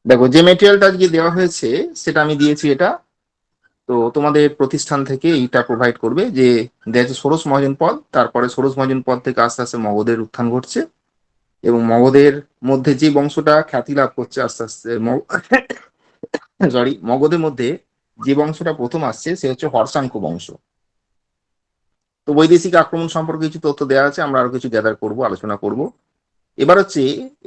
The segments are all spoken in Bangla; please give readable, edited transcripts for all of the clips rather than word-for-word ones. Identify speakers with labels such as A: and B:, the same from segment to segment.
A: দেখো, যে মেটেরিয়ালটা আজকে দেওয়া হয়েছে সেটা আমি দিয়েছি এটা। তো তোমাদের প্রতিষ্ঠান থেকে এইটা প্রোভাইড করবে যে দেওয়া আছে ষোড়শ মহাজন পদ, তারপরে ষোড়শ মহাজন পদ থেকে আস্তে আস্তে মগধের উত্থান ঘটছে, এবং মগধের মধ্যে যে বংশটা খ্যাতি লাভ করছে আস্তে আস্তে সরি, মগধের মধ্যে যে বংশটা প্রথম আসছে সে হচ্ছে হর্ষাঙ্ক বংশ। তো বৈদেশিক আক্রমণ সম্পর্কে কিছু তথ্য দেওয়া আছে, আমরা আরো কিছু গ্যাদার করব, আলোচনা করব। এবার হচ্ছে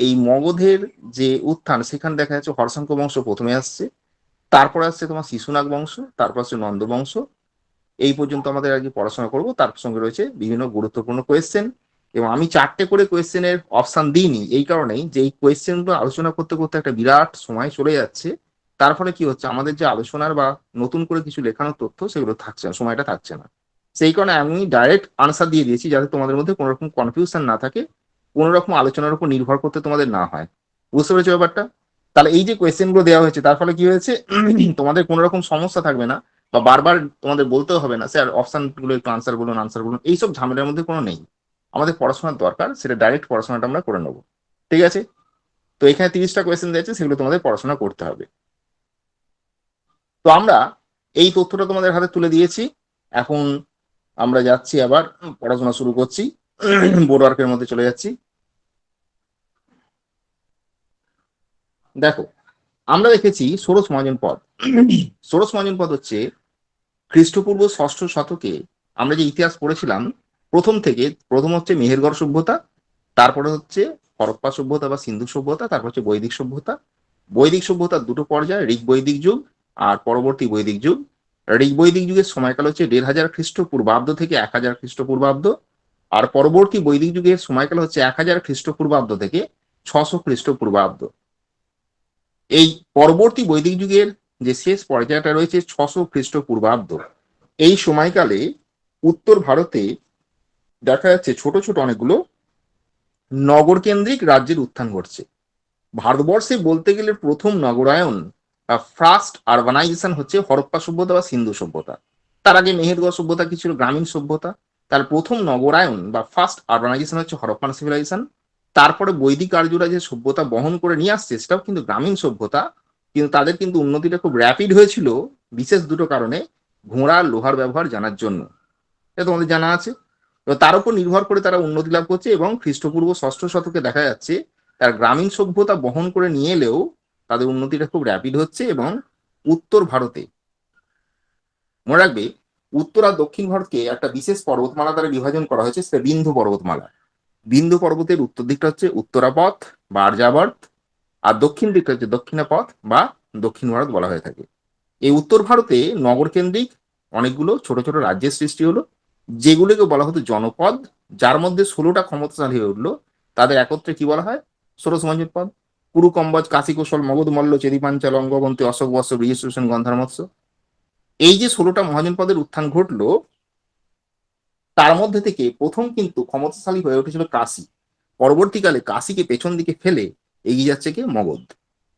A: এই মগধের যে উত্থান, সেখানে দেখা যাচ্ছে হর্ষাঙ্ক বংশ প্রথমে আসছে, তারপর আসছে তোমার শিশুনাগ বংশ, তারপর আসছে নন্দ বংশ। এই পর্যন্ত আমাদের আগে পড়াশোনা করব, তার সঙ্গে রয়েছে বিভিন্ন গুরুত্বপূর্ণ কোয়েশ্চেন। এবং আমি 4টে করে কোয়েশ্চেনের অপশন দিইনি এই কারণেই যে এই কোয়েশ্চেন গুলো আলোচনা করতে করতে একটা বিরাট সময় চলে যাচ্ছে। তার ফলে কি হচ্ছে, আমাদের যে আলোচনার বা নতুন করে কিছু লেখানোর তথ্য সেগুলো থাকছে না, সময়টা থাকছে না। সেই কারণে আমি ডাইরেক্ট আনসার দিয়ে দিয়েছি, যাতে তোমাদের মধ্যে কোনো রকম কনফিউশন না থাকে, কোনো রকম আলোচনার উপর নির্ভর করতে তোমাদের না হয়। বুঝতে পেরেছো ব্যাপারটা? তাহলে এই যে কোয়েশ্চেন গুলো দেওয়া হয়েছে তার ফলে কি হয়েছে, তোমাদের কোনো রকম সমস্যা থাকবে না, বা বারবার তোমাদের বলতেও হবে না স্যার অপশন গুলো একটু আনসার বলুন, আনসার বলুন, এইসব ঝামেলার মধ্যে কোনো নেই। আমাদের পড়াশোনার দরকার, সেটা ডাইরেক্ট পড়াশোনাটা আমরা করে নেবো। ঠিক আছে? তো এখানে 30টা কোয়েশ্চেন দিয়েছে, সেগুলো তোমাদের পড়াশোনা করতে হবে। তো আমরা এই তথ্যটা তোমাদের হাতে তুলে দিয়েছি। এখন আমরা যাচ্ছি আবার পড়াশোনা শুরু করছি, বোর্ড ওয়ার্কের মধ্যে চলে যাচ্ছি। দেখো, আমরা দেখেছি ষোড়শ মহাজন পদ। ষোড়শ মহাজন পদ হচ্ছে খ্রিস্টপূর্ব ষষ্ঠ শতকে, আমরা যে ইতিহাস পড়েছিলাম প্রথম থেকে, প্রথম হচ্ছে মেহেরগড় সভ্যতা, তারপরে হচ্ছে হরপ্পা সভ্যতা বা সিন্ধু সভ্যতা, তারপর হচ্ছে বৈদিক সভ্যতা। বৈদিক সভ্যতার দুটো পর্যায়, ঋগ বৈদিক যুগ আর পরবর্তী বৈদিক যুগ। ঋগ বৈদিক যুগের সময়কাল হচ্ছে 1500 খ্রিস্টপূর্বাব্দ থেকে 1000 খ্রিস্টপূর্বাব্দ, আর পরবর্তী বৈদিক যুগের সময়কাল হচ্ছে 1000 খ্রিস্টপূর্বাব্দ থেকে 600 খ্রিস্টপূর্বাব্দ। এই পরবর্তী বৈদিক যুগের যে শেষ পর্যায়টা রয়েছে 600 খ্রিস্টপূর্বাব্দ, এই সময়কালে উত্তর ভারতে দেখা যাচ্ছে ছোট ছোট অনেকগুলো নগর কেন্দ্রিক রাজ্যের উত্থান ঘটছে। ভারতবর্ষে বলতে গেলে প্রথম নগরায়ন বা ফার্স্ট আরবানাইজেশন হচ্ছে হরপ্পা সভ্যতা বা সিন্ধু সভ্যতা। তার আগে মেহেরগড় সভ্যতা কি ছিল, গ্রামীণ সভ্যতা। তার প্রথম নগরায়ন বা ফার্স্ট আরবানাইজেশন হচ্ছে হরপ্পান সিভিলাইজেশন। তারপরে বৈদিক আর্যরা যে সভ্যতা বহন করে নিয়ে আসছে সেটাও কিন্তু গ্রামীণ সভ্যতা, কিন্তু তাদের কিন্তু উন্নতিটা খুব র্যাপিড হয়েছিল বিশেষ দুটো কারণে: ঘোড়া আর লোহার ব্যবহার জানার জন্য। এটা তোমাদের জানা আছে। তো তার উপর নির্ভর করে তারা উন্নতি লাভ করছে, এবং খ্রিস্টপূর্ব ষষ্ঠ শতকে দেখা যাচ্ছে তার গ্রামীণ সভ্যতা বহন করে নিয়ে এলেও তাদের উন্নতিটা খুব র্যাপিড হচ্ছে। এবং উত্তর ভারতে, মনে রাখবে, উত্তর আর দক্ষিণ ভারতকে একটা বিশেষ পর্বতমালা দ্বারা বিভাজন করা হয়েছে, সেটা বিন্ধু পর্বতমালা। বিন্ধু পর্বতের উত্তর দিকটা হচ্ছে উত্তরাপথ বা আর্যাবর্ত, আর দক্ষিণ দিকটা হচ্ছে দক্ষিণাপথ বা দক্ষিণ ভারত বলা হয়ে থাকে। এই উত্তর ভারতে নগর কেন্দ্রিক অনেকগুলো ছোট ছোট রাজ্যের সৃষ্টি হলো, যেগুলোকে বলা হতো জনপদ, যার মধ্যে 16টা ক্ষমতাশালী হয়ে উঠলো। তাদের একত্রে কি বলা হয়? ষোড়শ মহাজন পদ। কুরু, কম্বজ, কাশী, কৌশল, মগধ, মল্ল, চেদি, পাঞ্চাল, অঙ্গবন্তী, অশোক, বৎস, বৃহস্পতি, গন্ধার, মৎস্য। এই যে 16টা মহাজন পদের উত্থান ঘটলো, তার মধ্যে থেকে প্রথম কিন্তু ক্ষমতাশালী হয়ে উঠেছিল কাশী। পরবর্তীকালে কাশীকে পেছন দিকে ফেলে এগিয়ে যাচ্ছে কি মগধ।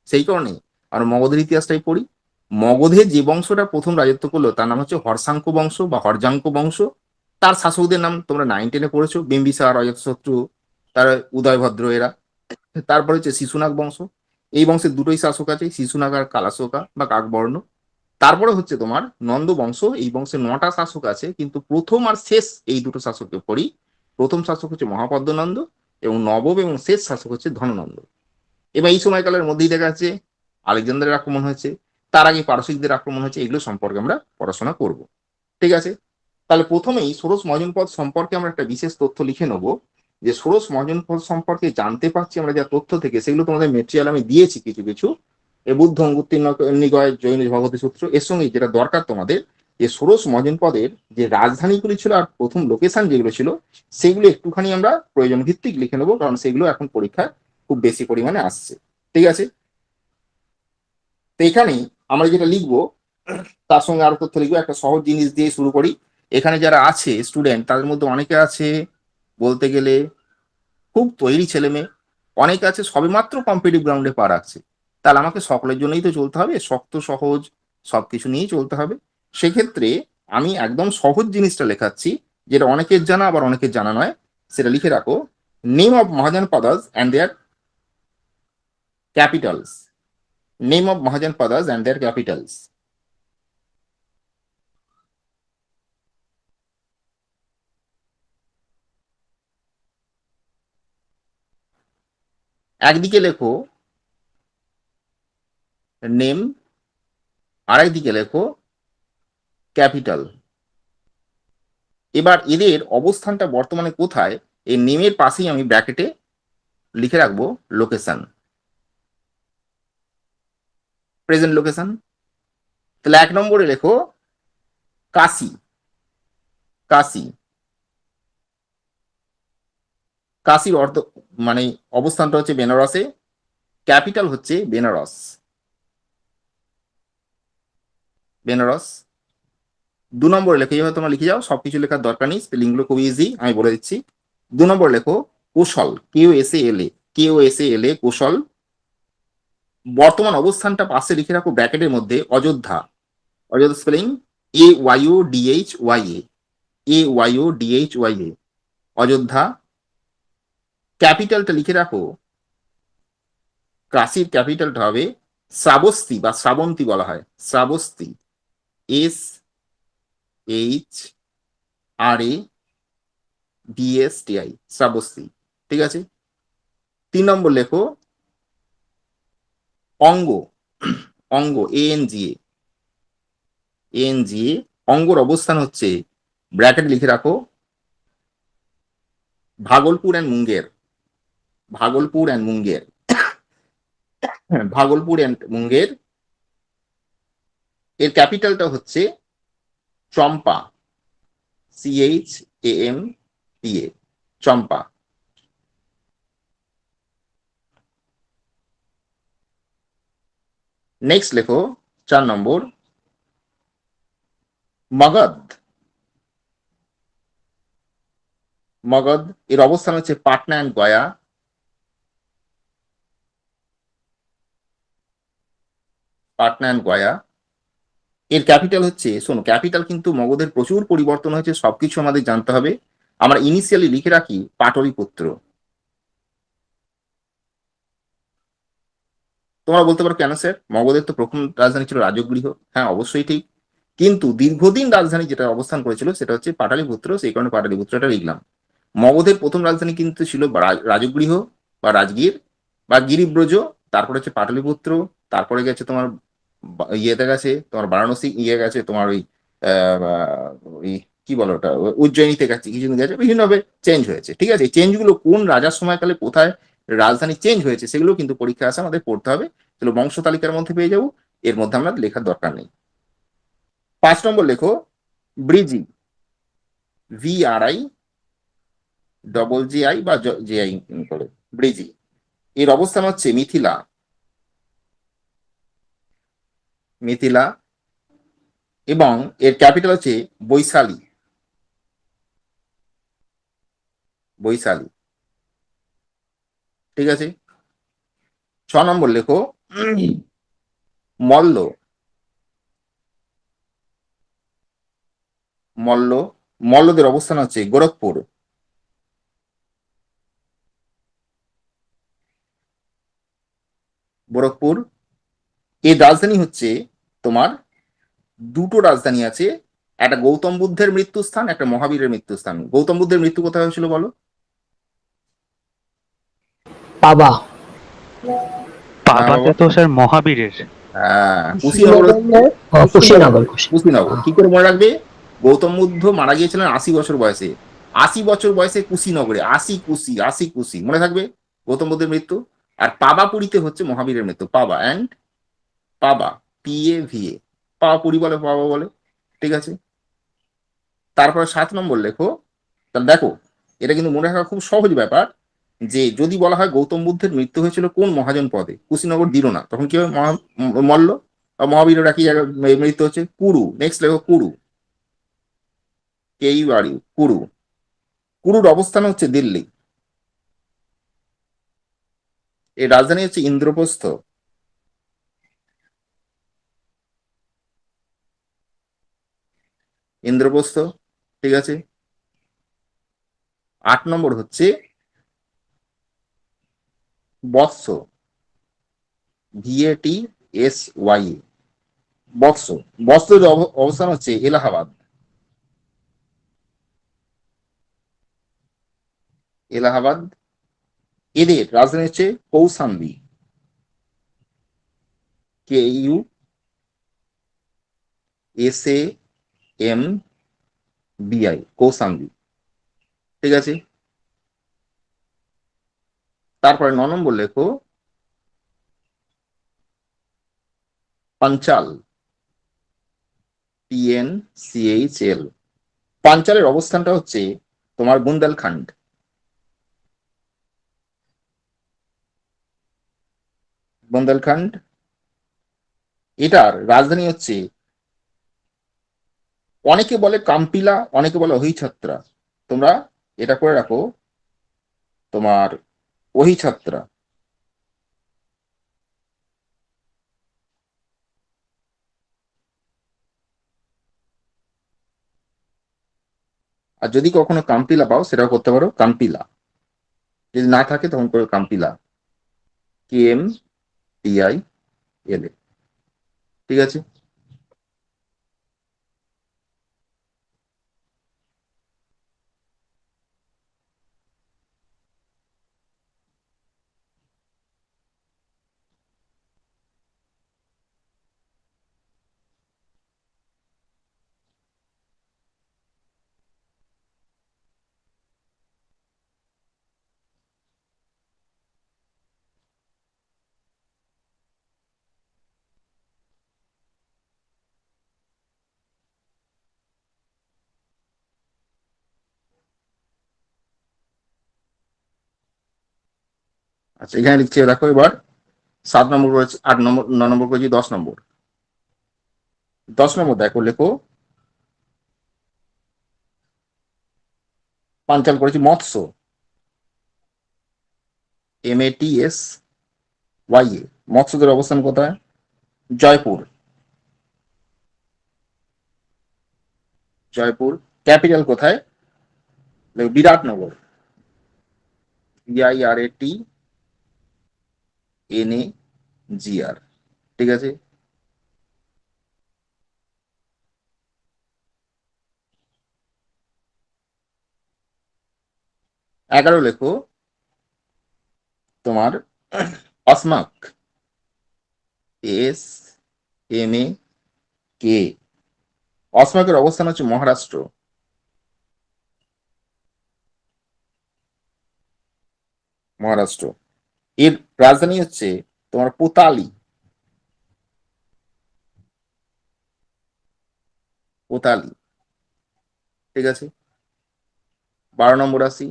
A: সেই কারণে আমরা মগধের ইতিহাসটাই পড়ি। মগধের যে বংশটা প্রথম রাজত্ব করলো তার নাম হচ্ছে হর্ষাঙ্ক বংশ বা হরজাঙ্ক বংশ। তার শাসকদের নাম তোমরা 9-10 পড়েছো: বিম্বিসার, অজাতশত্রু, তার উদয়ভদ্র, এরা। তারপর হচ্ছে শিশুনাগ বংশ। এই বংশের দুটোই শাসক আছে, শিশুনাগ আর কালাশোকা বা কাকবর্ণ। তারপরে হচ্ছে তোমার নন্দ বংশ, এই বংশে 9টা শাসক আছে, কিন্তু প্রথম আর শেষ এই দুটো শাসককে পড়ি। প্রথম শাসক হচ্ছে মহাপদ্মনন্দ, এবং নবম এবং শেষ শাসক হচ্ছে ধননন্দ। এবার এই সময়কালের মধ্যেই দেখা যাচ্ছে আলেকজান্ডারের আক্রমণ হয়েছে, তার আগে পারসিকদের আক্রমণ হয়েছে, এগুলো সম্পর্কে আমরা পড়াশোনা করব। ঠিক আছে? তাহলে প্রথমেই ষোড়শ মহাজন পদ সম্পর্কে আমরা একটা বিশেষ তথ্য লিখে নেবো, যে ষোড়শ মহাজন পদ সম্পর্কে জানতে পারছি আমরা যা তথ্য থেকে, সেগুলো তোমাদের মেটেরিয়াল আমি দিয়েছি কিছু কিছু। এ বুদ্ধ অঙ্গুত্তীর নিগয়, জৈন ভগবতী সূত্র, এর সঙ্গে যেটা দরকার তোমাদের, যে ষোড়শ মহাজন পদের যে রাজধানীগুলি ছিল আর প্রথম লোকেশন যেগুলো ছিল, সেগুলো একটুখানি আমরা প্রয়োজন ভিত্তিক লিখে নেবো, কারণ সেগুলো এখন পরীক্ষায় খুব বেশি পরিমাণে আসছে। ঠিক আছে? তো এখানেই আমরা যেটা লিখবো তার সঙ্গে আরো তথ্য লিখবো। একটা সহজ জিনিস দিয়ে শুরু করি। এখানে যারা আছে স্টুডেন্ট, তাদের মধ্যে অনেকে আছে বলতে গেলে খুব তৈরি ছেলে মেয়ে, অনেকে আছে সবেমাত্র কম্পিটিভ গ্রাউন্ডে পা রাখছে। তাহলে আমাকে সকলের জন্যই তো চলতে হবে, শক্ত সহজ সবকিছু নিয়েই চলতে হবে। সেক্ষেত্রে আমি একদম সহজ জিনিসটা লেখাচ্ছি, যেটা অনেকের জানা আবার অনেকের জানা নয়। সেটা লিখে রাখো: name of Mahajanapadas and their capitals. Name of Mahajanapadas and their capitals. একদিকে লেখো নেম, আরেকদিকে লেখো ক্যাপিটাল। এবার এদের অবস্থানটা বর্তমানে কোথায়, এই নেমের পাশেই আমি ব্র্যাকেটে লিখে রাখবো লোকেশন, প্রেজেন্ট লোকেশন। তাহলে 1 নম্বরে লেখো কাশি। কাশি, কাশির অর্থ মানে অবস্থানটা হচ্ছে বেনারসে, ক্যাপিটাল হচ্ছে বেনারস। বেনারস। 2 নম্বরে লেখো, এইভাবে তোমরা লিখে যাও, সবকিছু লেখার দরকার নেই, স্পেলিং গুলো খুবই ইজি, আমি বলে দিচ্ছি। 2 নম্বর লেখো কুশল, KUSALA, KUSALA, কুশল। বর্তমান অবস্থানটা পাশে লিখে রাখো ব্র্যাকেটের মধ্যে Ayodhya. Ayodhya spelling AYODHYA, AYODHYA, Ayodhya. ক্যাপিটালটা লিখে রাখো, কাশির ক্যাপিটালটা হবে শ্রাবস্তি বা শ্রাবন্তী বলা হয়, শ্রাবস্তি, SHRABSTI, শ্রাবস্তি। ঠিক আছে। 3 নম্বর লেখো অঙ্গ। অঙ্গ, ANGA, অঙ্গর অবস্থান হচ্ছে ব্র্যাকেট লিখে রাখো Bhagalpur and Munger. Bhagalpur and Munger, Bhagalpur and Munger. এর ক্যাপিটালটা হচ্ছে চম্পা, CHAMPA, চম্পা। নেক্সট লেখো 4 নম্বর মগধ। মগধ, এর অবস্থান হচ্ছে পাটনা অ্যান্ড গয়া। পাটনা অ্যান্ড গয়া। এর ক্যাপিটাল হচ্ছে, শোনো ক্যাপিটাল কিন্তু মগধের প্রচুর পরিবর্তন হয়েছে, সবকিছু আমাদের জানতে হবে। আমরা ইনিশিয়ালি লিখে রাখি পাটলিপুত্র। তোমরা বলতে পারো কেন স্যার, মগধের তো প্রথম রাজধানী ছিল রাজগৃহ। হ্যাঁ অবশ্যই ঠিক, কিন্তু দীর্ঘদিন রাজধানী যেটা অবস্থান করেছিল সেটা হচ্ছে পাটালিপুত্র, সেই কারণে পাটালিপুত্রটা লিখলাম। মগধের প্রথম রাজধানী কিন্তু ছিল রাজগৃহ বা রাজগীর বা গিরিব্রজ, তারপরে হচ্ছে পাটলিপুত্র, তারপরে গেছে তোমার ইয়েতে গেছে তোমার বারাণসী, ইয়ে গেছে তোমার ওই কি বলো ওটা, উজ্জয়িনীতে গেছে, কিছুদিন গেছে, বিভিন্নভাবে চেঞ্জ হয়েছে। ঠিক আছে, এই চেঞ্জগুলো কোন রাজার সময়কালে কোথায় রাজধানী চেঞ্জ হয়েছে সেগুলো কিন্তু পরীক্ষা আসে, আমাদের পড়তে হবে। সেগুলো বংশ তালিকার মধ্যে পেয়ে যাবো, এর মধ্যে আমরা লেখার দরকার নেই। 5 নম্বর লেখো ব্রিজি, VRI বা JI করে, ব্রিজি। এর অবস্থান হচ্ছে মিথিলা। মিথিলা, এবং এর ক্যাপিটাল হচ্ছে বৈশালী। বৈশালী। ঠিক আছে। 6 নম্বর লেখো মল্ল। মল্ল, মল্লদের অবস্থান হচ্ছে গোরখপুর। গোরখপুর। এর রাজধানী হচ্ছে তোমার, দুটো রাজধানী আছে, একটা গৌতম বুদ্ধের মৃত্যুস্থান, একটা মহাবীরের মৃত্যুস্থান। গৌতম বুদ্ধের মৃত্যু কোথায় হয়েছিল বলো?
B: পাবা।
A: না
C: পাবাতে
A: বাবা।
C: তো স্যার মহাবীরের।
A: হ্যাঁ, কুশীনগর।
B: কুশীনগর নয়?
A: কুশীনগর,
B: কুশীনগর,
A: কুশীনগর। কি করে মনে রাখবে? গৌতম বুদ্ধ মারা গিয়েছিলেন 80 বছর বয়সে। 80 বছর বয়সে কুশীনগরে, 80 কুশি, মনে থাকবে গৌতম বুদ্ধের মৃত্যু। আর পাবাপুরীতে হচ্ছে মহাবীরের মৃত্যু। পাবা অ্যান্ড পাবা, PAVA, পাওয়াপুরি বলে, পাবা বলে। ঠিক আছে। তারপরে 7 নম্বর লেখো, তাহলে দেখো এটা কিন্তু মনে রাখা খুব সহজ ব্যাপার, যে যদি বলা হয় গৌতম বুদ্ধের মৃত্যু হয়েছিল কোন মহাজন পদে, কুশীনগর দিল না, তখন কি হবে? মল্ল বা মহাবীরের একই জায়গায় মৃত্যু হচ্ছে। কুরু, নেক্সট লেখো কুরু, KURU, কুরু। কুরুর অবস্থান হচ্ছে দিল্লি। এর রাজধানী হচ্ছে ইন্দ্রপ্রস্থ। ইন্দ্রপ্রস্থ। ঠিক আছে। 8 নম্বর হচ্ছে বৎস, VAT, এস ওয়াই এ। বৎস, বৎসের অবস্থান হচ্ছে এলাহাবাদ। এলাহাবাদ। এদের রাজধানী হচ্ছে কৌসাম্বি। KUSAMBI, কৌসাম্বি। ঠিক আছে, তারপরে 9 নম্বর লেখো পাঞ্চাল। PNCHL। পাঞ্চালের অবস্থানটা হচ্ছে তোমার বুন্দেলখান্ড। বুন্দেলখান্ড। এটার রাজধানী হচ্ছে, অনেকে বলে কাম্পিলা, অনেকে বলে অহিছত্রা। তোমরা এটা করে রাখো, তোমার অহিছত্রা। আর যদি কখনো কাম্পিলা পাও সেটাও করতে পারো, কাম্পিলা। যদি না থাকে তখন করো কাম্পিলা। KMPILA। ঠিক আছে। আচ্ছা, এখানে লিখছি, দেখো এবার 7 নম্বর করেছি, 8 নম্বর, 9 নম্বর করেছি, 10 নম্বর। 10 নম্বর দেখো, লেখো পাঞ্চাল করেছি মৎস্য। MATSYA। মৎস্যদের অবস্থান কোথায়? জয়পুর। জয়পুর। ক্যাপিটাল কোথায়? বিরাটনগর। BIRATNAGR। ঠিক আছে। 11 লেখো তোমার অসমাক। ASMAK। অসমাকের অবস্থান হচ্ছে মহারাষ্ট্র। মহারাষ্ট্র। এর রাজধানী হচ্ছে তোমার পোতালি। পোতালি। ঠিক আছে। 12 নম্বর আসি।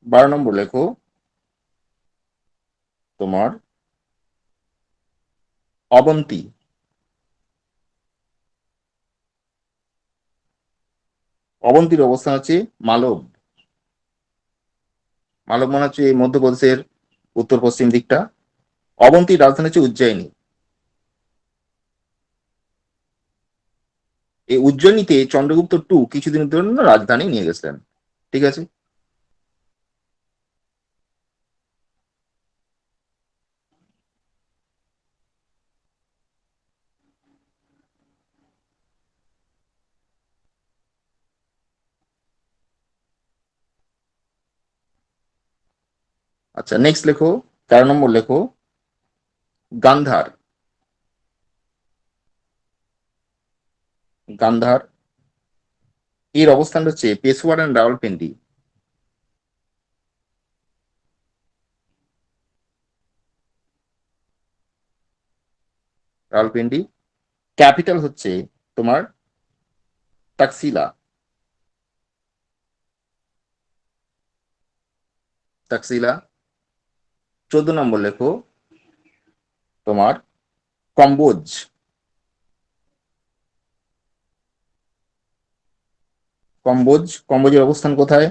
A: 12 নম্বর লেখো তোমার অবন্তী। অবন্তীর অবস্থান হচ্ছে মালব। মালব মানে হচ্ছে এই মধ্যপ্রদেশের উত্তর পশ্চিম দিকটা। অবন্তীর রাজধানী হচ্ছে উজ্জয়িনী। এই উজ্জয়িনীতে চন্দ্রগুপ্ত টু কিছুদিনের জন্য রাজধানী নিয়ে গেছিলেন। ঠিক আছে। আচ্ছা, নেক্সট লেখো, 13 নম্বর লেখো গান্ধার। গান্ধার। এর অবস্থান হচ্ছে পেশোয়ার অ্যান্ড রাওয়ালপিন্ডি। রাওয়ালপিন্ডি। ক্যাপিটাল হচ্ছে তোমার টাকসিলা। টাকসিলা। 14 নম্বর লেখো তোমার কম্বোজ। কম্বোজ। কম্বোজের অবস্থান কোথায়?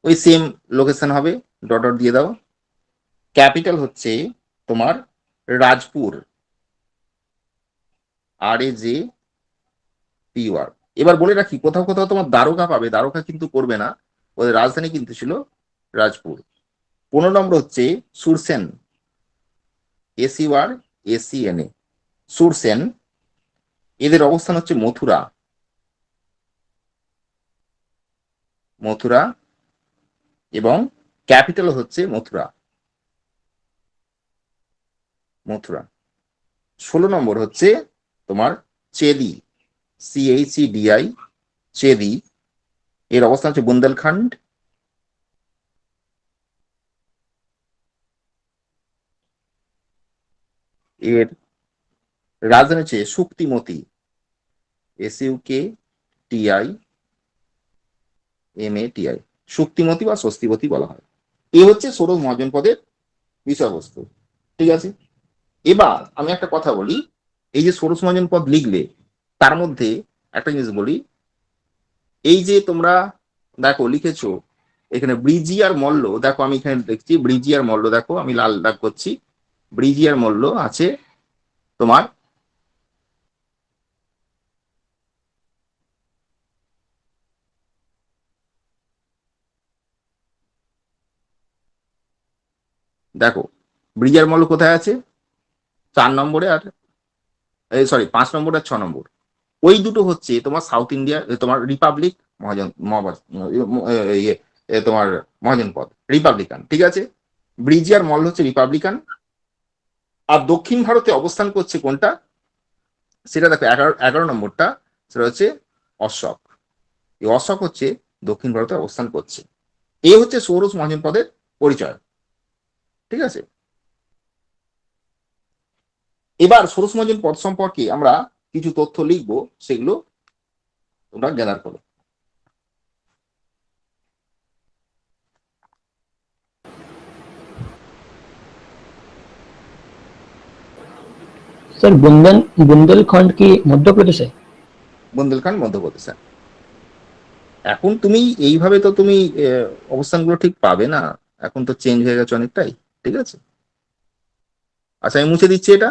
A: ওই সেম লোকেশন হবে, ডট ডট দিয়ে দাও। ক্যাপিটাল হচ্ছে তোমার রাজপুর। RAJ পিওয়ার। এবার বলে রাখি, কোথাও কোথাও তোমার দ্বারকা পাবে, দ্বারকা কিন্তু করবে না, ওদের রাজধানী কিন্তু ছিল রাজপুর। 15 নম্বর হচ্ছে সুরসেন, এসইউআর এসিএনএ, সুরসেন। এদের অবস্থান হচ্ছে মথুরা, মথুরা, এবং ক্যাপিটাল হচ্ছে মথুরা, মথুরা। 16 নম্বর হচ্ছে তোমার চেদি, CHEDI, চেদি। এর অবস্থান হচ্ছে বুন্দেলখণ্ড। এর রাজধানী হচ্ছে শুক্তিমতি, SUKTIMATI, শুক্তিমতি বা স্বস্তিবতী বলা হয়। এ হচ্ছে ষোড়শ মহাজনপদের বিষয়বস্তু। ঠিক আছে, এবার আমি একটা কথা বলি, এই যে ষোড়শ মহাজনপদ লিখলে তার মধ্যে একটা জিনিস বলি, এই যে তোমরা দেখো লিখেছো এখানে ব্রিজি আর মল্ল, দেখো আমি এখানে দেখছি ব্রিজি আর মল্ল, দেখো আমি লাল দাগ করছি, ব্রিজি আর মল্ল আছে তোমার দেখো ব্রিজি আর মল্ল কোথায় আছে, 4 নম্বরে আর সরি 5 নম্বর আর 6 নম্বর। ওই দুটো হচ্ছে তোমার সাউথ ইন্ডিয়া, তোমার রিপাবলিক মহাজন তোমার মহাজনপদ রিপাবলিকান। ঠিক আছে, ব্রিজি আর মল্ল হচ্ছে রিপাবলিকান। আর দক্ষিণ ভারতে অবস্থান করছে কোনটা, সেটা দেখো 11 নম্বরটা, সেটা হচ্ছে অশোক। এই অশোক হচ্ছে দক্ষিণ ভারতে অবস্থান করছে। এই হচ্ছে ষোড়শ মহাজনপদের পরিচয়। ঠিক আছে, এবার ষোড়শ মহাজনপদ সম্পর্কে আমরা কিছু তথ্য লিখবো, সেগুলো তোমরা গ্যাদার করো।
B: सर बुंदेलखंड की मध्य प्रदेश है।
A: বুন্দেলখণ্ড মধ্যপ্রদেশ। এখন তুমি এইভাবে তো তুমি অবস্থানগুলো ঠিক পাবে না, এখন তো চেঞ্জ হয়ে গেছে অনেকটাই। ঠিক আছে, আচ্ছা আমি মুছে দিচ্ছি এটা।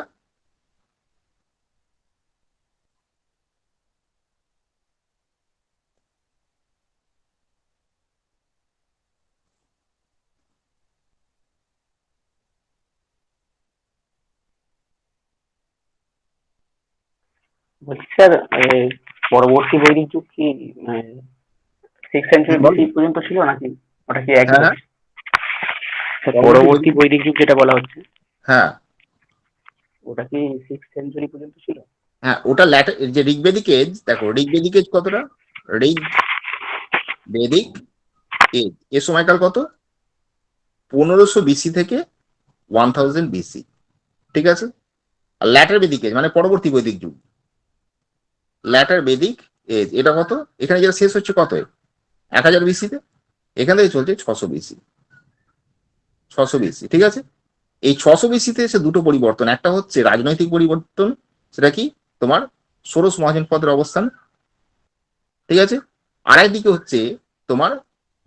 C: বলছি স্যার, পরবর্তী বৈদিক যুগ কি 6th সেঞ্চুরি
A: বল।
C: বিসি পর্যন্ত ছিল নাকি ওটা কি একই
A: হ্যাঁ হ্যাঁ,
C: কথা? স্যার,
A: পরবর্তী
C: পরবর্তী
A: বৈদিক,
C: বৈদিক যুগ যেটা বলা হচ্ছে
A: হ্যাঁ
C: ওটা কি 6th সেঞ্চুরি পর্যন্ত ছিল?
A: হ্যাঁ, ওটা ল্যাটার যে ঋগ্বেদিক এজ, দেখো ঋগ্বেদিক এজ কতটা, ঋগ্বেদিক এজ এর সময়কাল কত, 1500 BC থেকে 1000 BC। ঠিক আছে, আর ল্যাটার বেদিক এজ মানে পরবর্তী বৈদিক যুগ, ল্যাটার বেদিক এজ এটা কত, এখানে যেটা শেষ হচ্ছে কত, 1000 BC-তে, এখান থেকে চলছে 600 BC, 600 BC। ঠিক আছে, এই 600 BC-তে এসে দুটো পরিবর্তন, একটা হচ্ছে রাজনৈতিক পরিবর্তন, সেটা কি তোমার ষোড়শ মহাজনপদের অবস্থান। ঠিক আছে, আর একদিকে হচ্ছে তোমার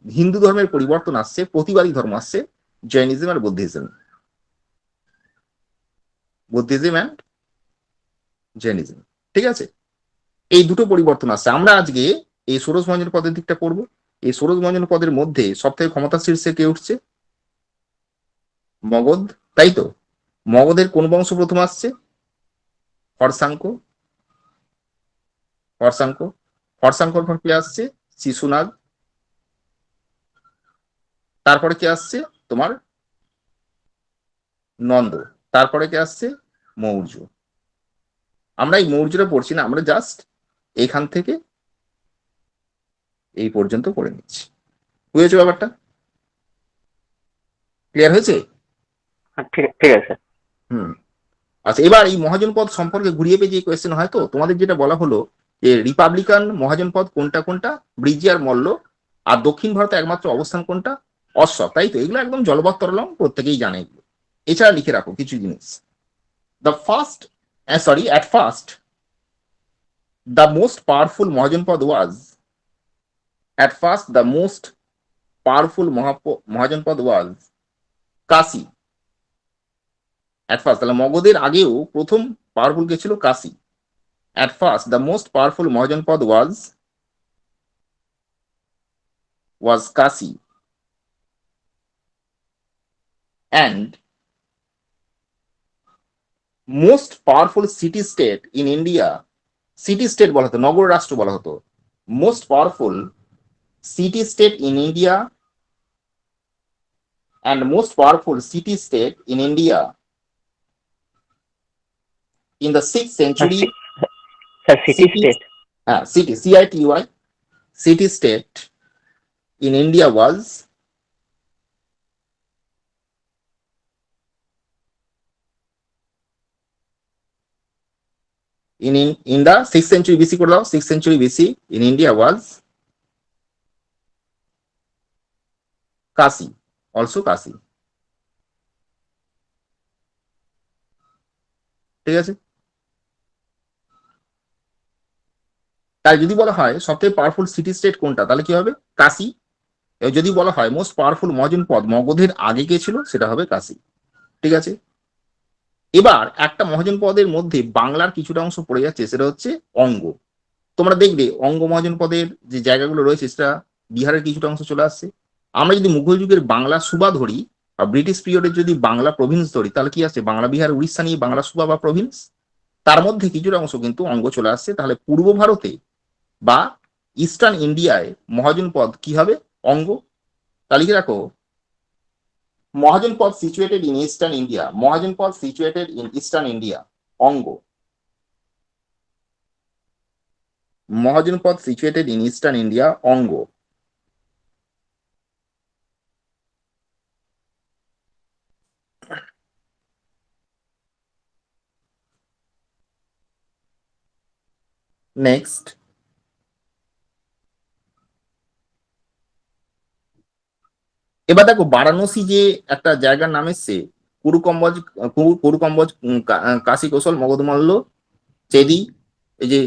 A: হিন্দু ধর্মের পরিবর্তন আসছে, প্রতিবাদী ধর্ম আসছে, জৈনিজম আর বুদ্ধিজম, বুদ্ধিজম অ্যান্ড জৈনিজম। ঠিক আছে, এই দুটো পরিবর্তন আসছে। আমরা আজকে এই ষোড়শ মহাজন পদের দিকটা পড়বো। এই ষোড়শ মহাজন পদের মধ্যে সব থেকে ক্ষমতা শীর্ষে কে উঠছে, মগধ, তাই তো। মগধের কোন বংশ প্রথম আসছে, হর্ষাঙ্ক, হর্ষাঙ্ক, হর্ষাঙ্কর পর কে আসছে, শিশুনাগ, তারপরে কে আসছে তোমার নন্দ, তারপরে কে আসছে মৌর্য। আমরা এই মৌর্যটা পড়ছি না, আমরা জাস্ট এইখান থেকে এই পর্যন্ত পড়ে নিচ্ছি। বুঝেছো ব্যাপারটা, ক্লিয়ার হয়েছে?
C: হ্যাঁ, ঠিক ঠিক আছে স্যার।
A: হুম, আচ্ছা এবার এই মহাজনপদ সম্পর্কে ঘুরিয়ে পেঁচিয়ে কোয়েশ্চেন হয় তো, তোমাদের যেটা বলা হলো যে রিপাবলিকান মহাজনপদ কোনটা কোনটা, ব্রিজি আর মল্ল, আর দক্ষিণ ভারতে একমাত্র অবস্থান কোনটা, অশোক, তাই তো। এগুলো একদম জলবৎ তরলম, প্রত্যেকেই জানে এগুলো। এছাড়া লিখে রাখো কিছু জিনিস। The first, sorry, at first the most powerful Mahajanapada was, at first the most powerful Mahajanapada was Kashi. At first, তাহলে মগধের আগেও প্রথম পাওয়ারফুল কে ছিল, Kashi. At first, the most powerful Mahajanpad was Kasi, and most powerful city state in India, city state বলা হতো, নগর রাষ্ট্র বলা হতো, most powerful city state in India and most powerful city state in India in the 6th century.
C: Sir city state
A: City, city, city state in India was in the 6th century BC করে দাও, 6th century BC in India was Kasi, also Kasi. ঠিক আছে, তাই যদি বলা হয় সবথেকে পাওয়ারফুল সিটি স্টেট কোনটা, তাহলে কি হবে? কাশী। যদি বলা হয় মোস্ট পাওয়ারফুল মহাজনপদ, মগধের আগে কে ছিল, সেটা হবে কাশী। ঠিক আছে, এবার একটা মহাজনপদের মধ্যে বাংলার কিছুটা অংশ পড়ে যাচ্ছে, সেটা হচ্ছে অঙ্গ। তোমরা দেখবে অঙ্গ মহাজনপদের যে জায়গাগুলো রয়েছে, সেটা বিহারের কিছুটা অংশ চলে আসছে। আমরা যদি মুঘল যুগের বাংলা সুবা ধরি বা ব্রিটিশ পিরিয়ডের যদি বাংলা প্রভিন্স ধরি, তাহলে কি আছে? বাংলা, বিহার, উড়িষ্যা নিয়ে বাংলা সুবা বা প্রভিন্স, তার মধ্যে কিছুটা অংশ কিন্তু অঙ্গ চলে আসছে। তাহলে পূর্ব ভারতে বা ইস্টার্ন ইন্ডিয়ায় মহাজনপদ কি হবে? অঙ্গ। তালিকা রাখো, Mahajanapada situated in eastern India, Mahajanapada situated in eastern India, Anga. Mahajanapada situated in eastern India, Anga. Next, এবার দেখো বারাণসী যে একটা জায়গার নাম এসছে, কুরুকম্বজ, কুরুকম্বজ, কাশী কৌশল, মগধমল্ল, চেদি, এই যে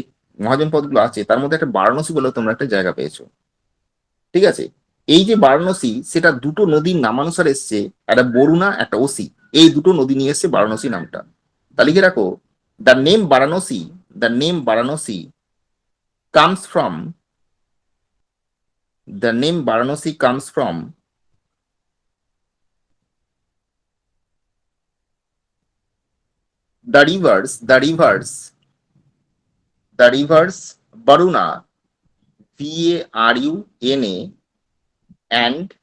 A: মহাজনপদ গুলো আছে, তার মধ্যে একটা বারাণসী বলে তোমরা একটা জায়গা পেয়েছো। ঠিক আছে, এই যে বারাণসী, সেটা দুটো নদীর নামানুসারে এসছে, একটা বরুণা, একটা ওসি, এই দুটো নদী নিয়ে এসছে বারাণসী নামটা। তা লিখে রাখো, the name Varanasi, the name Varanasi comes from, the name Varanasi comes from the rivers Varuna, Varuna, and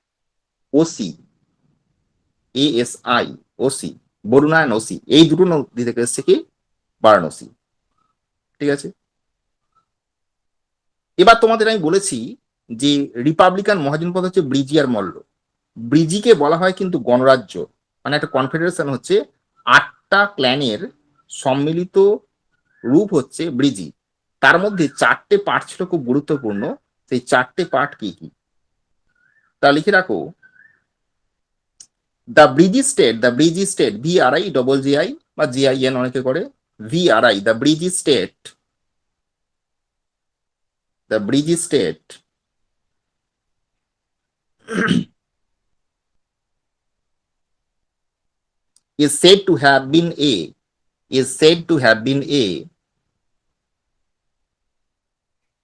A: Osi, ASI, Osi, Baruna and OC, এই দুটো নদী থেকে এসছে কি? বারাণসী। ঠিক আছে, এবার তোমাদের আমি বলেছি যে রিপাবলিকান মহাজনপদ হচ্ছে ব্রিজি আর মল্ল। ব্রিজিকে বলা হয় কিন্তু গণরাজ্য, মানে একটা কনফেডারেশন, হচ্ছে 8টা ক্ল্যানের সম্মিলিত রূপ হচ্ছে ব্রিজি। তার মধ্যে 4টে পার্ট ছিল খুব গুরুত্বপূর্ণ, সেই 4টে পার্ট কি কি, তা লিখে রাখো। The Vrijji state, the Vrijji state, VRI double GI বা GIN অনেকে করে, VRI, the Vrijji state, the Vrijji state is said to have been a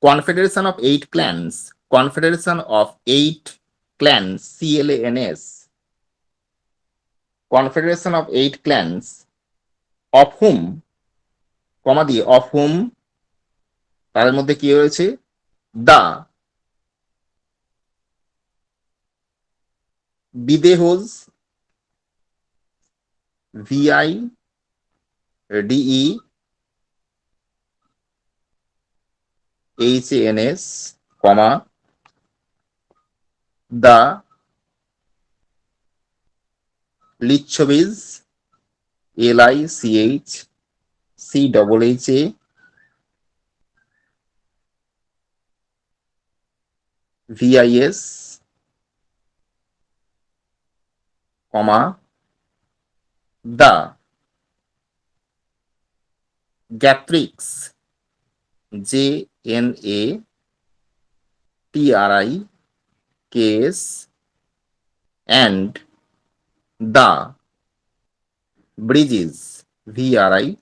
A: confederation of 8 clans, confederation of 8 clans, CLANS, confederation of 8 clans, of whom, কমা দিয়ে, of whom, তাদের মধ্যে কি রয়েছে? the Videhos, VIDEHANS, comma, the Lichavis, LICHCHA, VIS, comma, the Gatrix, JNATRIKS, and the Bridges, VRI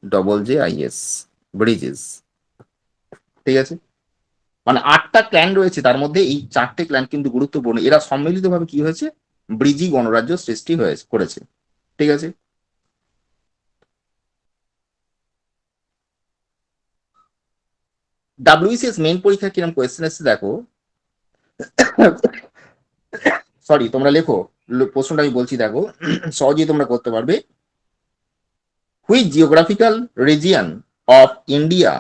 A: double JIS. Bridges. ঠিক আছে, মানে 8টা ক্ল্যান রয়েছে, তার মধ্যে এই 4টে ক্ল্যান কিন্তু গুরুত্বপূর্ণ। এরা সম্মিলিতভাবে কি হয়েছে, ব্রিজি গণরাজ্য সৃষ্টি হয়েছে করেছে। ঠিক আছে, ডাব্লিউবিসিএস মেইন পরীক্ষা কিরকম কোয়েশ্চেন এসেছে দেখো। সরি, তোমরা লেখো, প্রশ্নটা আমি বলছি দেখো, সহজেই তোমরা করতে পারবে। Which geographical region of India,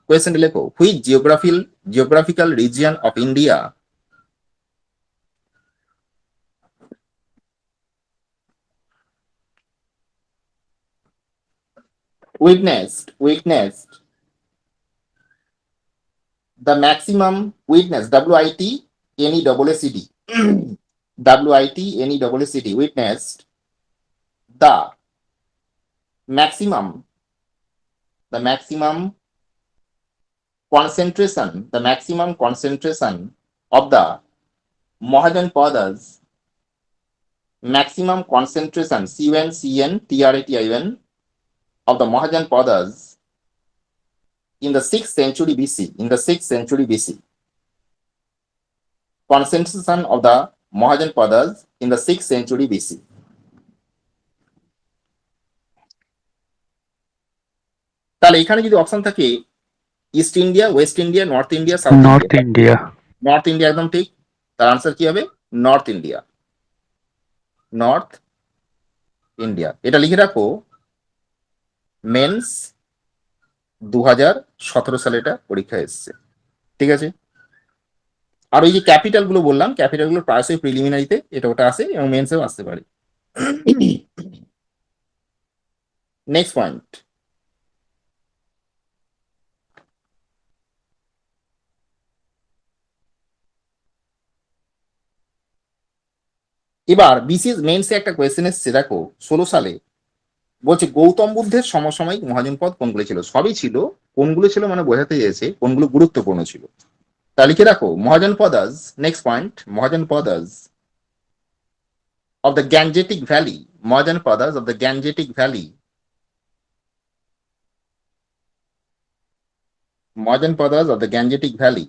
A: কোয়েশ্চেনটা লেখো, which geographical region of India witnessed the maximum witness, WITNESSED, WITNESSED, witnessed the maximum, the maximum concentration of the Mohajan Padas, maximum concentration, CUNCNTRATION, of the Mohajan Padas in the 6th century BC, in the 6th century BC. Concentration of the Mohajan Padas in the 6th century BC. তাহলে এখানে যদি অপশন থাকে east India, West India, north India, south
D: north
A: India,
D: India.
A: North India একদম ঠিক। তার আনসার কি হবে, নর্থ ইন্ডিয়া, নর্থ ইন্ডিয়া। এটা লিখে রাখো, মেন্স 2017 সালে এটা পরীক্ষা এসছে। ঠিক আছে, আর ওই যে ক্যাপিটাল গুলো বললাম, ক্যাপিটাল গুলো প্রায়শই প্রিলিমিনারিতে এটা ওটা আসে এবং মেন্সেও আসতে পারে। নেক্সট পয়েন্ট, এবার বিসিএস মেন্সে একটা কোয়েশ্চেন এসছে দেখো 16 সালে, বলছে গৌতম বুদ্ধের সমসাময়িক মহাজনপদ কোনগুলো ছিল। সবই ছিল, কোনগুলো ছিল মানে বোঝাতে চেয়েছে কোনগুলো গুরুত্বপূর্ণ ছিল। তা লিখে রাখো, Mahajanapadas, next point, Mahajanapadas of the Gangetic Valley, Mohenjo-daros of the Gangetic Valley, Mohenjo-daros of the Gangetic Valley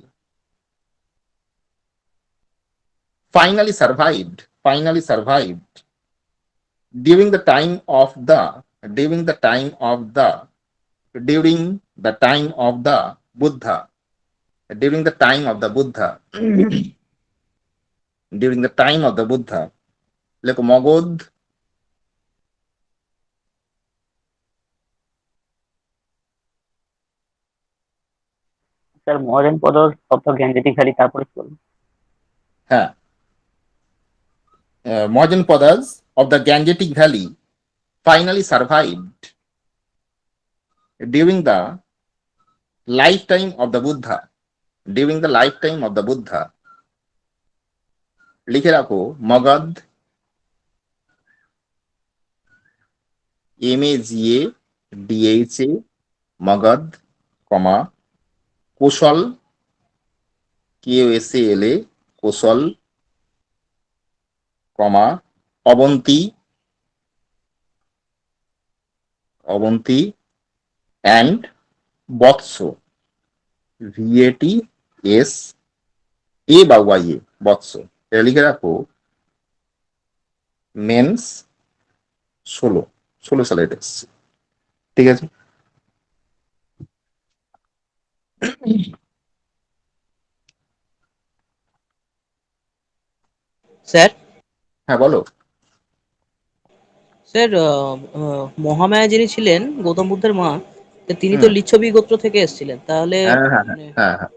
A: finally survived during the time of the Buddha, during the time of the Buddha, during the time of the Buddha. লেখো মগধ,
C: স্যার মহাজন পদর অফ দ্য গ্যাঞ্জেটিক ভ্যালি, তারপরে কি বলবো?
A: হ্যাঁ, Mohenjo-daros of the Gangetic Valley finally survived during the lifetime of the Buddha, during the lifetime of the Buddha. লিখে রাখো, Magadha, MAGADHA, Magadha, comma Kosala, KOSALA, Kosala, comma Avanti, and Vatsa, VATS বা YA, বৎস। এটা লিখে রাখো, মেন্স 16 সালে এটা এসছে। ঠিক আছে,
E: স্যার
A: হ্যাঁ বলো।
E: স্যার মহামায়া যিনি ছিলেন গৌতম বুদ্ধের মা, তো তিনি তো
A: হুম,
E: লিচ্ছবি গোত্র থেকে এসেছিলেন, তাহলে
A: হ্যাঁ হ্যাঁ হ্যাঁ
E: মানে
A: হ্যাঁ হ্যাঁ,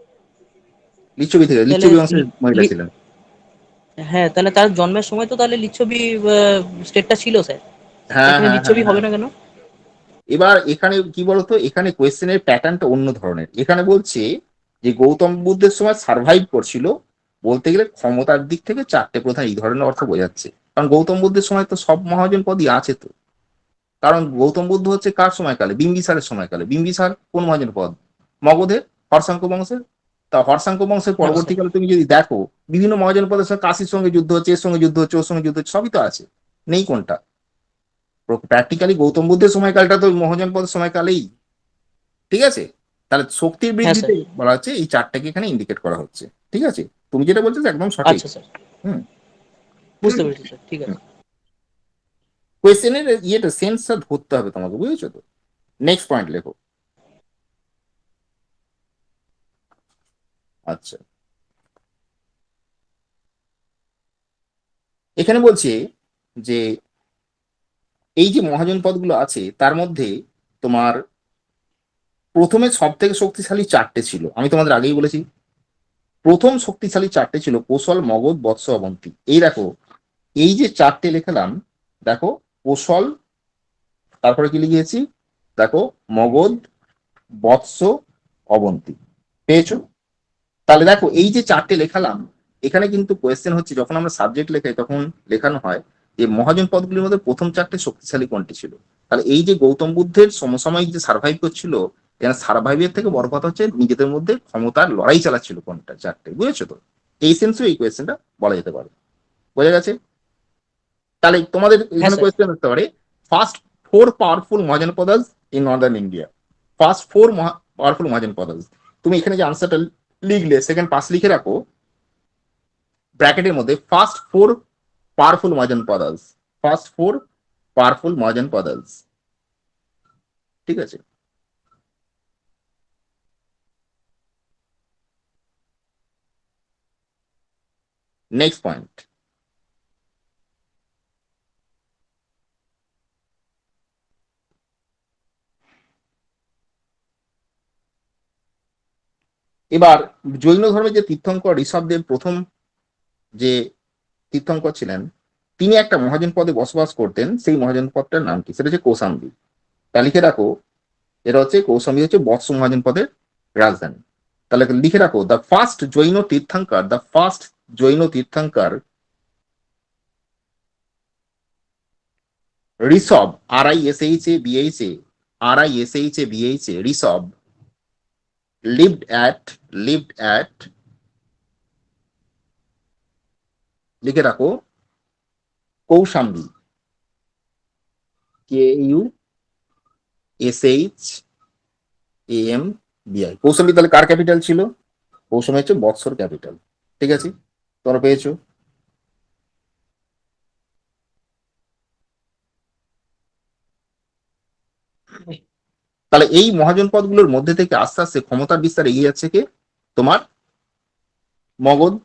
A: লিচ্ছবি থেকে,
E: তাহলে
A: লিচ্ছবি বংশের মহিলা ছিলেন।
E: হ্যাঁ, তাহলে তার জন্মের সময় তো তাহলে লিচ্ছবি স্টেটটা ছিল স্যার।
A: হ্যাঁ
E: এখানে
A: হ্যাঁ হ্যাঁ
E: লিচ্ছবি
A: হ্যাঁ।
E: হবে না কেন?
A: এবার এখানে কি বলতো, এখানে কোয়েশ্চেনের প্যাটার্নটা অন্য ধরনের। এখানে বলছে যে গৌতম বুদ্ধের সময় সার্ভাইভ করছিল, বলতে গেলে ক্ষমতার দিক থেকে 4টে প্রধান, এই ধরনের অর্থ বোঝাচ্ছে। কারণ গৌতম বুদ্ধের সময় তো সব মহাজন পদই আছে তো। কারণ গৌতম বুদ্ধ হচ্ছে কার সময়কালে, বিম্বিসারের সময়কালে। বিম্বিসার কোন মহাজন পদ, মগধের, হর্ষাঙ্ক বংশের। তা হর্ষাঙ্ক বংশের
E: হ্যাঁ স্যার।
A: পরবর্তীকালে তুমি যদি দেখো, বিভিন্ন মহাজন পদের সঙ্গে কাশির সঙ্গে যুদ্ধ হচ্ছে, এর সঙ্গে যুদ্ধ হচ্ছে, ওর সঙ্গে যুদ্ধ হচ্ছে, সবই তো আছে, নেই কোনটা। প্র্যাকটিক্যালি গৌতম বুদ্ধের সময়কালটা তো মহাজনপদের সময়কালেই। ঠিক আছে? তাহলে শক্তির
E: হ্যাঁ
A: বৃদ্ধিতে
E: স্যার।
A: বলা হচ্ছে এই চারটাকে এখানে ইন্ডিকেট করা হচ্ছে। ঠিক আছে? তুমি যেটা বলছো একদম সঠিক।
E: আচ্ছা স্যার,
A: হুম।
E: বুঝতে পেরেছি স্যার, ঠিক আছে।
A: কোয়েশ্চেনের ইয়েটা সেন্সটা ধরতে হবে তোমাকে, বুঝেছো তো? নেক্সট পয়েন্ট লেখো। আচ্ছা, এখানে বলছে যে এই যে মহাজন পদগুলো আছে তার মধ্যে তোমার প্রথমে সব থেকে শক্তিশালী চারটে ছিল, আমি তোমাদের আগেই বলেছি। প্রথম শক্তিশালী চারটে ছিল কোশল, মগধ, বৎস, অবন্তী। এই দেখো, এই যে চারটে লেখালাম, দেখো কোশল, তারপরে কি লিখেছি, দেখো মগধ, বৎস, অবন্তী। পেয়েছো? তাহলে দেখো এই যে চারটে লেখালাম, এখানে কিন্তু কোয়েশ্চেন হচ্ছে যখন আমরা সাবজেক্ট লেখাই তখন লেখানো হয় যে মহাজন পদগুলির মধ্যে প্রথম চারটে শক্তিশালী কোনটি ছিল। তাহলে এই যে গৌতম বুদ্ধের সমসাময়িক যে সার্ভাইভ করছিল, এখানে সার্ভাইভের থেকে বড় কথা হচ্ছে নিজেদের মধ্যে ক্ষমতার লড়াই চালাচ্ছিল কোনটা, চারটে। বুঝেছো তো? এই সেন্সে এই কোয়েশ্চেনটা বলা যেতে পারে। বোঝা গেছে? তাহলে তোমাদের
E: হ্যাঁ
A: এখানে
E: স্যার।
A: কোয়েশ্চেন হতে পারে first four powerful Mahajanapadas in northern India. First four powerful Mahajanapadas, তুমি এখানে যে আনসারটা লিখলে সেকেন্ড পাস লিখে রাখো ব্র্যাকেটের মধ্যে, ফার্স্ট ফোর পাওয়ারফুল মহাজন পদাস, ফার্স্ট ফোর পাওয়ারফুল মহাজন পদাস। ঠিক আছে? নেক্সট পয়েন্ট, এবার জৈন ধর্মের যে তীর্থঙ্কর ঋষভদেব প্রথম যে তীর্থঙ্কর ছিলেন, তিনি একটা মহাজন পদে বসবাস করতেন। সেই মহাজন পদটার নাম কি? সেটা হচ্ছে কৌশাম্বী। তা লিখে রাখো, এটা হচ্ছে কৌশাম্বী হচ্ছে বৎস মহাজন পদের রাজধানী। তাহলে লিখে রাখো the first Jain tirthankara, the first Jain tirthankara Rishabha, RISHABHA, Rishabha lived at লিখে রাখো কৌশাম্বী, KUSHAMBI। কৌশাম্বী তাহলে কার ক্যাপিটাল ছিল? কৌশাম্বী হচ্ছে বৎসর ক্যাপিটাল। ঠিক আছে? তোমরা পেয়েছো? তাহলে এই মহাজন পদগুলোর মধ্যে থেকে আস্তে আস্তে ক্ষমতার বিস্তার এগিয়ে যাচ্ছে কে? তোমার মগধ।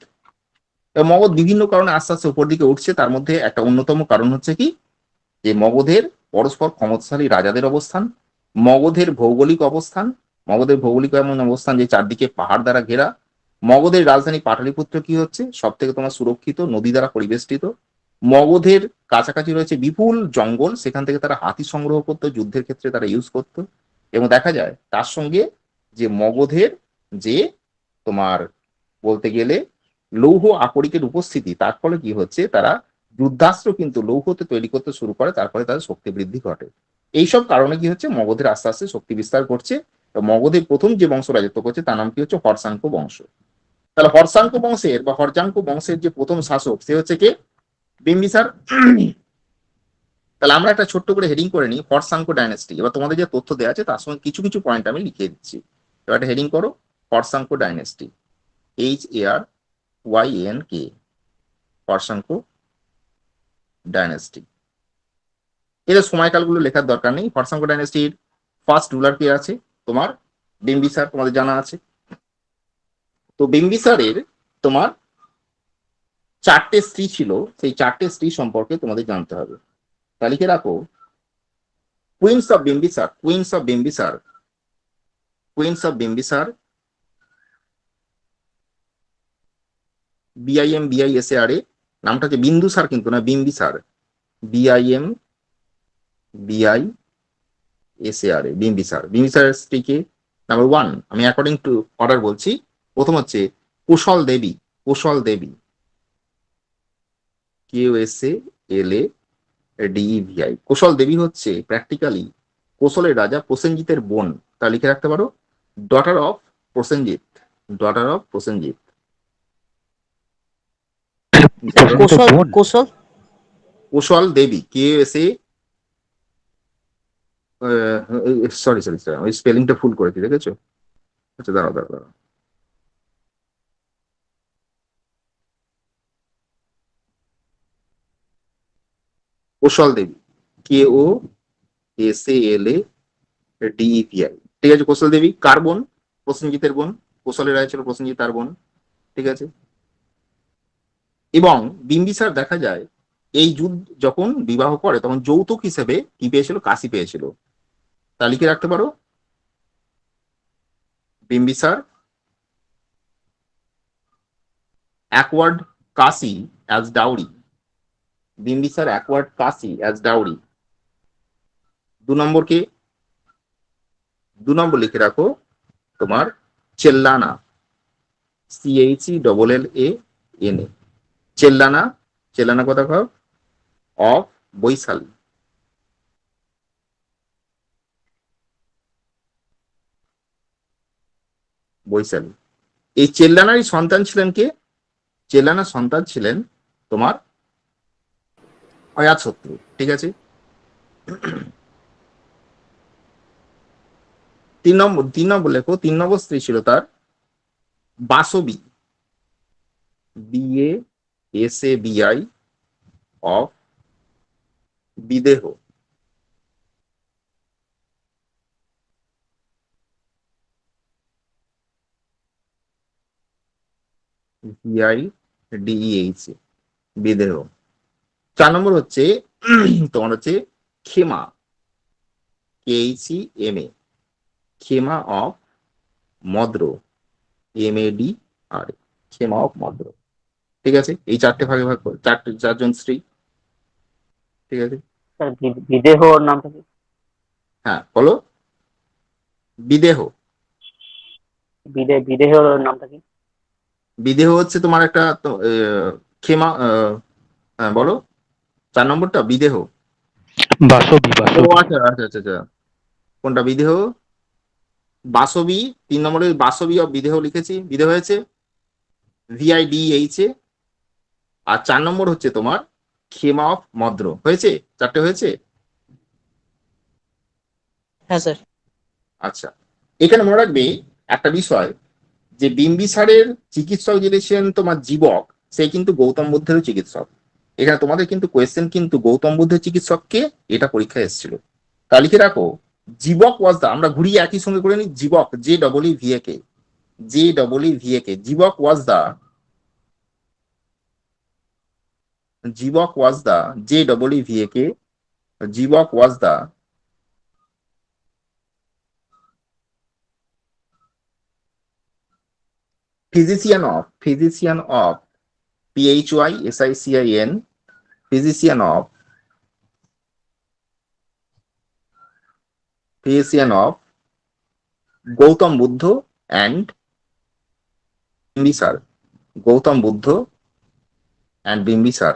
A: মগধ বিভিন্ন কারণে আস্তে আস্তে উপর দিকে উঠছে, তার মধ্যে একটা অন্যতম কারণ হচ্ছে কি, যে মগধের পরস্পর ক্ষমতাশালী রাজাদের অবস্থান, মগধের ভৌগোলিক অবস্থান। মগধের ভৌগোলিক এমন অবস্থান যে চারদিকে পাহাড় দ্বারা ঘেরা। মগধের রাজধানী পাটলিপুত্র কি হচ্ছে সব থেকে তোমার সুরক্ষিত, নদী দ্বারা পরিবেষ্টিত। মগধের কাছাকাছি রয়েছে বিপুল জঙ্গল, সেখান থেকে তারা হাতি সংগ্রহ করতো, যুদ্ধের ক্ষেত্রে তারা ইউজ করতো। এবং দেখা যায় তার সঙ্গে যে মগধের যে তোমার বলতে গেলে লৌহ আকরিকের উপস্থিতি, তার ফলে কি হচ্ছে, তারা যুদ্ধাস্ত্র কিন্তু লৌহতে তৈরি করতে শুরু করে, তারপরে তাদের শক্তি বৃদ্ধি ঘটে। এইসব কারণে কি হচ্ছে, মগধের আস্তে আস্তে শক্তি বিস্তার করছে। মগধের প্রথম যে বংশ রাজত্ব করছে তার নাম কি হচ্ছে, হর্ষাঙ্ক বংশ। তাহলে হর্ষাঙ্ক বংশের বা হর্যাঙ্ক বংশের যে প্রথম শাসক সে হচ্ছে কে? বিম্বিসার। তাহলে আমরা একটা ছোট্ট করে হেডিং করে নিই, হর্ষাঙ্ক ডাইনেস্টি। এবার তোমাদের যে তথ্য দেওয়া আছে তার সঙ্গে কিছু কিছু পয়েন্ট আমি লিখে দিচ্ছি। এবার একটা হেডিং করো, Haryanka dynasty, HARYANK, Haryanka dynasty. এদের সময়কালগুলো লেখার দরকার নেই। হর্ষাঙ্ক ডাইনেস্টির ফার্স্ট রুলার কে আছে? তোমার বিম্বিসার, তোমাদের জানা আছে। তো বিম্বিসারের তোমার চারটে স্ত্রী ছিল, সেই চারটে স্ত্রী সম্পর্কে তোমাদের জানতে হবে। তা লিখে রাখো, queens of Bimbisara, queens of Bimbisara, queens of Bimbisara, BIMBISARA। নামটা হচ্ছে বিন্দুসার কিন্তু না, বিম্বিসার, BIMBISARA, বিম্বিসার। বিম্বিসার স্ত্রীকে নাম্বার ওয়ান, আমি অ্যাকর্ডিং টু অর্ডার বলছি। প্রথম হচ্ছে কুশল দেবী, কুশল দেবী, KUSALADEVI। কুশল দেবী হচ্ছে প্র্যাকটিক্যালি কোশলের রাজা প্রসেনজিতের বোন। তা লিখে রাখতে পারো, daughter of Prosenjit, daughter of Prosenjit.
E: কৌশল, কৌশল।
A: কুশল দেবী, KUSALADEVI, সরি সরি স্যার, ওই স্পেলিংটা ফুল করেছি, দেখেছো? আচ্ছা, দাঁড়াও দাঁড়াও দাঁড়াও। কোশল দেবী, KOSALADEPI, ঠিক আছে? কোশল দেবী কার বোন? প্রসেনজিতের বোন। কোশলের রায় ছিল প্রসেনজিৎ তার বোন, ঠিক আছে? এবং বিম্বিসার দেখা যায় এই যুদ্ধ যখন বিবাহ করে তখন যৌতুক হিসেবে কি পেয়েছিল? কাশি পেয়েছিল। তা লিখে রাখতে পারো, বিম্বিসার অ্যাকওয়ার্ড কাশি অ্যাজ ডাউরি। বিম্বিসার অ্যাকওয়ার্ড কাশি অ্যাজ ডাউরি। 2 নম্বর কে? 2 নম্বর লিখে রাখো তোমার চেল্লানা, CHELLANA। চেল্লানা, চেল্লানা কথা কও, অফ বৈশালী। বৈশালী। এই চেল্লানারই সন্তান ছিলেন কে? চেল্লানার সন্তান ছিলেন তোমার অজাতশত্রু, ঠিক আছে? 3 নম্বর লেখো, 3 নম্বর স্ত্রী ছিল তার Basabi, BASABI, of Videha. VIDEH, বিদেহ। 4 নম্বর হচ্ছে তোমার হচ্ছে Khema, KHEMA, Khema of মদ্র, MADR, Khema of মদ্র, ঠিক আছে? এই 4টে ভাগে ভাগ করে, 4জন স্ত্রী, ঠিক আছে?
C: স্যার বিদেহর নামটা কি?
A: হ্যাঁ বলো, বিদেহ।
C: বিদেহর নামটা কি?
A: বিদেহ হচ্ছে তোমার একটা ক্ষেমা, হ্যাঁ বলো, 4 নম্বরটা বিদেহ।
D: বাসবি
A: ও
D: বাসবি
A: আচ্ছা আচ্ছা আচ্ছা আচ্ছা, কোনটা? বিদেহ, বাসবি। 3 নম্বরে বাসবি অফ বিদেহ লিখেছি, বিদেহ হয়েছে VIDEH। আর 4 নম্বর হচ্ছে তোমার ক্ষেমা অফ মদ্র, হয়েছে? 4টে হয়েছে।
E: হ্যাঁ স্যার।
A: আচ্ছা, এখানে মনে রাখবে একটা বিষয়, যে বিম্বিসারের চিকিৎসক যিনি ছিলেন তোমার জীবক, সে কিন্তু গৌতম বুদ্ধেরও চিকিৎসক। এখানে তোমাদের কিন্তু কোয়েশ্চেন কিন্তু গৌতম বুদ্ধের চিকিৎসককে, এটা পরীক্ষায় এসেছিল। তা লিখে রাখো, জীবক ওয়াজ দা, আমরা ঘুরিয়ে একই সঙ্গে করে নিই, জীবক JEEVAK, JEEVAK, Jivak was the, Jivak was the, JEEVAK, Jivak was the physician of PHYSICIAN, physician of Gautam Buddha and Bimbisara, Gautam Buddha and Bimbisara,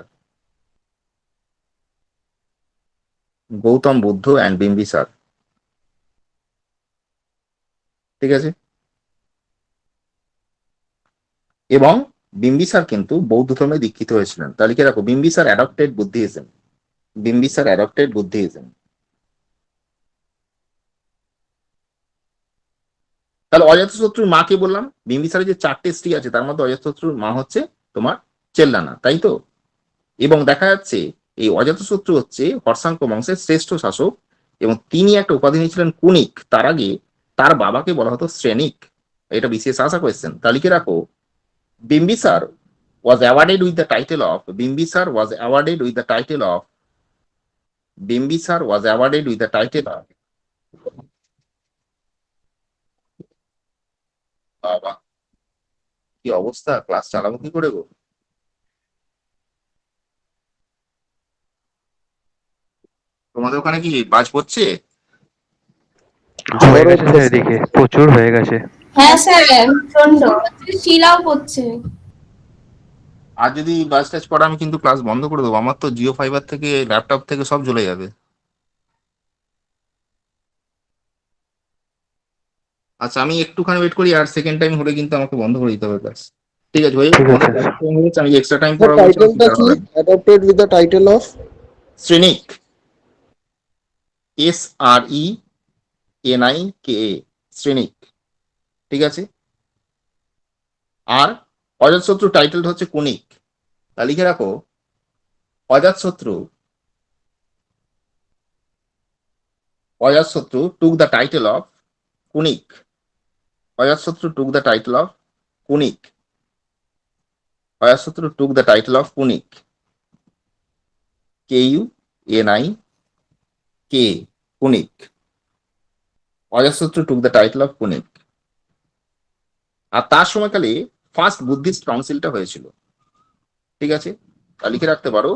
A: Gautam Buddha and Bimbisara, ঠিক আছে? এবং বিম্বিসার কিন্তু বৌদ্ধ ধর্মে দীক্ষিত হয়েছিলেন। তা লিখে রাখো, Bimbisara adopted Buddhism, Bimbisara adopted Buddhism. তাহলে অজাতশত্রুর মাকে বললাম, বিম্বিসারের যে 4টে স্ত্রী আছে তার মধ্যে অজাতশত্রুর মা হচ্ছে তোমার চেল্লানা, তাই তো? এবং দেখা যাচ্ছে এই অজাতশত্রু হচ্ছে হর্ষাঙ্ক বংশের শ্রেষ্ঠ শাসক, এবং তিনি একটা উপাধি নিয়েছিলেন কুনিক। তার আগে তার বাবাকে বলা হতো শ্রেণিক। এটা বিশেষ আশা কোয়েশ্চেন। তা লিখে রাখো, Bimbisara was awarded with the title of, Bimbisar was awarded with the title of, Bimbisar was awarded with the title of, বাবা কি অবস্থা, ক্লাস চালাবো কি করে গো? তোমাদের ওখানে কি বাজ পড়ছে?
D: হয়ে গেছে স্যার, এদিকে প্রচুর হয়ে গেছে।
F: হ্যাঁ স্যার, প্রচন্ড শিলাও পড়ছে।
A: আর যদি বাজ টাজ পড়ে আমি কিন্তু ক্লাস বন্ধ করে দেবো, আমার তো জিও ফাইবার থেকে ল্যাপটপ থেকে সব চলে যাবে। আচ্ছা, আমি একটুখানি ওয়েট করি, আর সেকেন্ড টাইম হলে কিন্তু আমাকে বন্ধ করে দিতে হবে ক্লাস। ঠিক আছে, হয়ে
D: ঠিক আছে,
A: অনেক
D: স্যার।
A: time হয়েছে, আমি এক্সট্রা টাইম
G: The
A: পড়াবো,
G: title কি? Adopted with the title of?
A: শ্রেণিক, SRENIKA, শ্রেণিক। ঠিক আছে, আর অজাতশত্রু টাইটেল হচ্ছে কুনিক। তা লিখে রাখো, Ajatashatru took the title of Kunik. Ajatashatru took the title of Kunik. Ajatashatru took the title of Kunik, KUNIK, Kunik. Ajatashatru took the title of Kunik. আর তার সময়কালে ফার্স্ট বুদ্ধিস্ট কাউন্সিলটা হয়েছিল। ঠিক আছে, তা লিখে রাখতে পারো,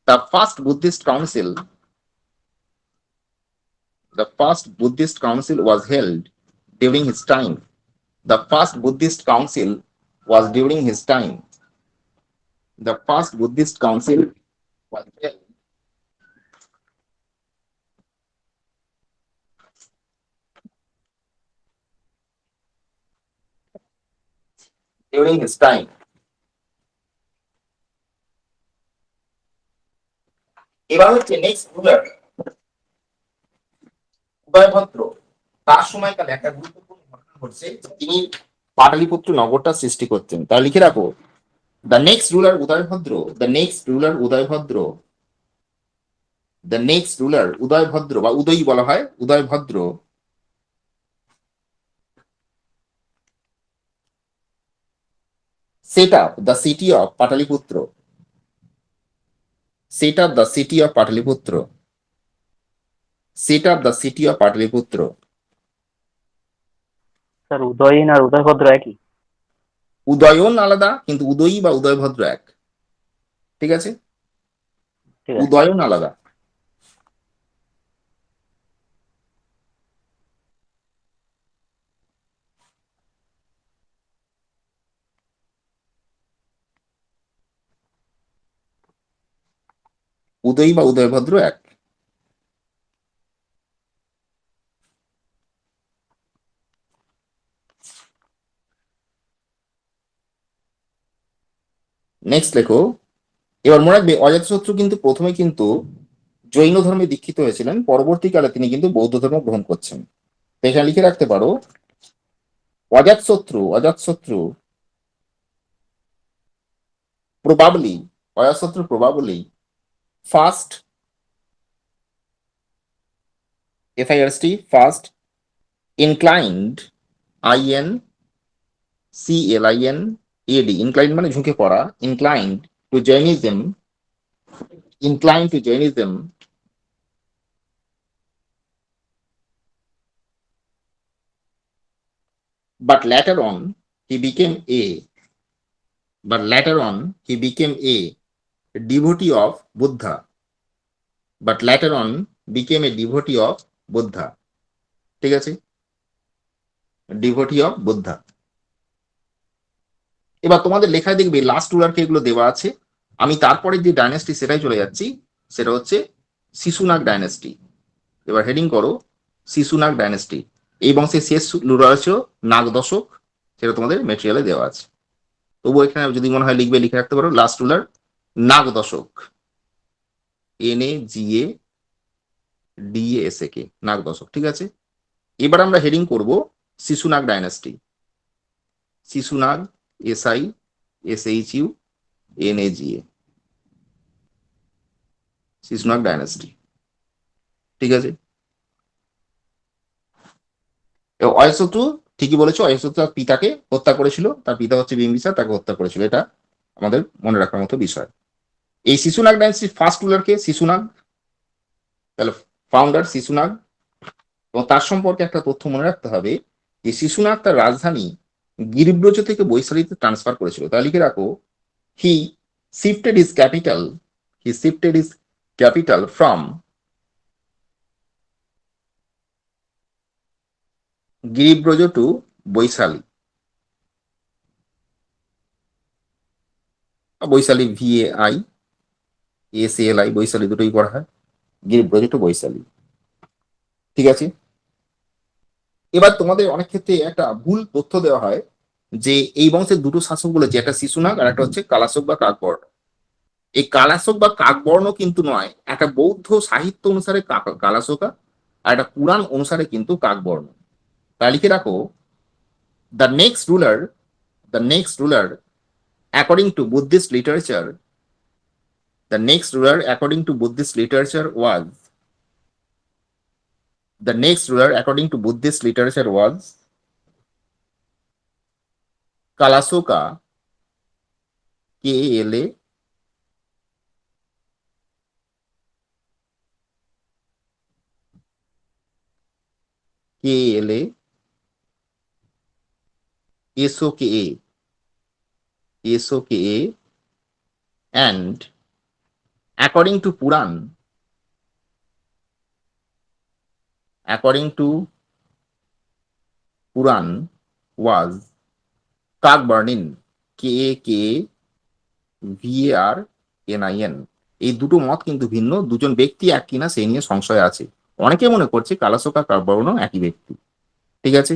A: the first Buddhist council, the first Buddhist council was held during his time. The first Buddhist council was during his time. The first Buddhist council was held during his time. এবার হচ্ছে নেক্সট রুলার উদয়ভদ্র। তার সময়কালে একটা গুরুত্বপূর্ণ ঘটনা ঘটছে, তিনি পাটলিপুত্র নগরটা সৃষ্টি করতেন। তা লিখে রাখো, the next ruler Udayabhadra, the next ruler Udayabhadra, the next ruler Udayabhadra বা উদয়ী বলা হয়, Udayabhadra set up the city of Pataliputra, set up the city of Pataliputra, set up the city of Pataliputra.
C: Sir Udayan আর উদয়ভদ্র একই?
A: উদয়ন আলাদা, কিন্তু উদয়ী বা উদয়ভদ্র এক। ঠিক আছে,
C: ঠিক আছে।
A: উদয়ন আলাদা। উদয়ী বা উদয়ভদ্র এক। নেক্সট লেখো, এবার মনে রাখবে অজাতশত্রু কিন্তু প্রথমে কিন্তু জৈন ধর্মে দীক্ষিত হয়েছিলেন, পরবর্তীকালে তিনি কিন্তু বৌদ্ধ ধর্ম গ্রহণ করছেন। তো এখানে লিখে রাখতে পারো, অজাতশত্রু probably first first inclined inclined মানে ঝুঁকে পড়া, inclined to Jainism but later on he became a devotee of Buddha. ঠিক আছে, ডিভোটি অফ বুদ্ধা। এবার তোমাদের লেখায় দেখবে লাস্ট রুলারকে এগুলো দেওয়া আছে। আমি তারপরে যে ডাইনেস্টি সেটাই চলে যাচ্ছি, সেটা হচ্ছে শিশুনাগ ডাইনেস্টি। এবার হেডিং করো শিশুনাগ ডাইনেস্টি। এই বংশের শেষ রুলার ছিল নাগ দশক, সেটা তোমাদের মেটেরিয়ালে দেওয়া আছে। তবু এখানে যদি মনে হয় লিখবে, লিখে রাখতে পারো লাস্ট রুলার নাগ দশক, NAGDASAK, নাগ দশক। ঠিক আছে, এবার আমরা হেডিং করব Shishunaga dynasty. Shishunaga, SISHUNAGA, Shishunaga dynasty. ঠিক আছে, অজাতশত্রু ঠিকই বলেছো, অজাতশত্রু তার পিতাকে হত্যা করেছিল, তার পিতা হচ্ছে বিম্বিসার, তাকে হত্যা করেছিল। এটা আমাদের মনে রাখার মতো বিষয়। এই শিশুনাগ ডাইনেস্টির ফার্স্ট রুলারকে শিশুনাগ, তাহলে ফাউন্ডার শিশুনাগ। এবং তার সম্পর্কে একটা তথ্য মনে রাখতে হবে যে শিশুনাগ তার রাজধানী গিরিব্রজ থেকে বৈশালীতে ট্রান্সফার করেছিল। তা লিখে রাখো, হি shifted his capital from গিরিব্রজ two Vaishali. Vaishali VAISALI, Vaishali দুটোই পড়া হয়, গিরিব্রজ টু বৈশালী। ঠিক আছে, এবার তোমাদের অনেক ক্ষেত্রে একটা ভুল তথ্য দেওয়া হয় যে এই বংশের দুটো শাসক বলেছে, একটা শিশুনাগ আর একটা হচ্ছে কালাশোক বা কাকবর্ণ। এই কালাশোক বা কাকবর্ণ কিন্তু নয়, একটা বৌদ্ধ সাহিত্য অনুসারে কালাশোকা আর একটা পুরাণ অনুসারে কিন্তু কাকবর্ণ। তা লিখে রাখো, the next ruler, the next ruler according to Buddhist literature, the next ruler according to Buddhist literature was, the next ruler according to Buddhist literature was Kalasoka, Kala, Kala, Soka, Soka, and according to Puran, according to Puran was Kakbarnin, Kakvarnin। এই দুটো মত কিন্তু ভিন্ন, দুজন ব্যক্তি এক কিনা সেই নিয়ে সংশয় আছে। অনেকে মনে করছে কালাসোকা কাকবর্ণ একই ব্যক্তি, ঠিক আছে।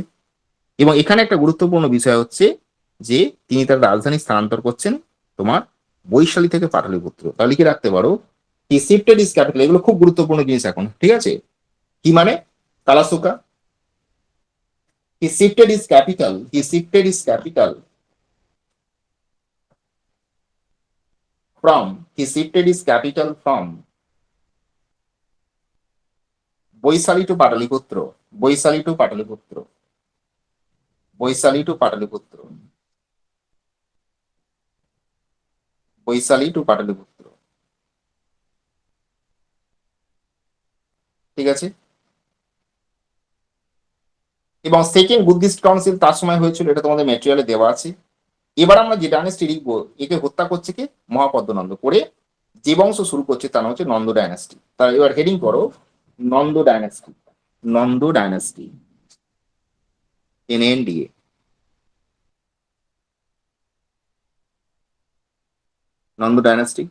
A: এবং এখানে একটা গুরুত্বপূর্ণ বিষয় হচ্ছে যে তিনি তার রাজধানী স্থানান্তর করছেন তোমার বৈশালী থেকে পাটলিপুত্র। তাহলে লিখে রাখতে পারো, হি শিফটেড ইজ ক্যাপিটাল। এগুলো খুব গুরুত্বপূর্ণ জিনিস এখন, ঠিক আছে। কি মানে Kalashoka, he shifted his capital, he shifted his capital from, he shifted his capital from Boisali to Pataliputra, Boisali to Pataliputra, Boisali to Pataliputra, Boisali to Pataliputra, ঠিক আছে। এবং সেকেন্ড বুদ্ধিস্ট কাউন্সিল তার সময় হয়েছিল, এটা তোমাদের ম্যাটেরিয়ালে দেওয়া আছে। এবার আমরা যে ডাইনাস্টি লিখবো, একে হত্যা করছে কে? মহাপদ্মনন্দ। করে যে বংশ শুরু করছে তার নাম হচ্ছে নন্দ ডাইনাস্টি। তার এবার হেডিং করো Nanda dynasty, Nanda dynasty, NNDA, Nanda dynasty.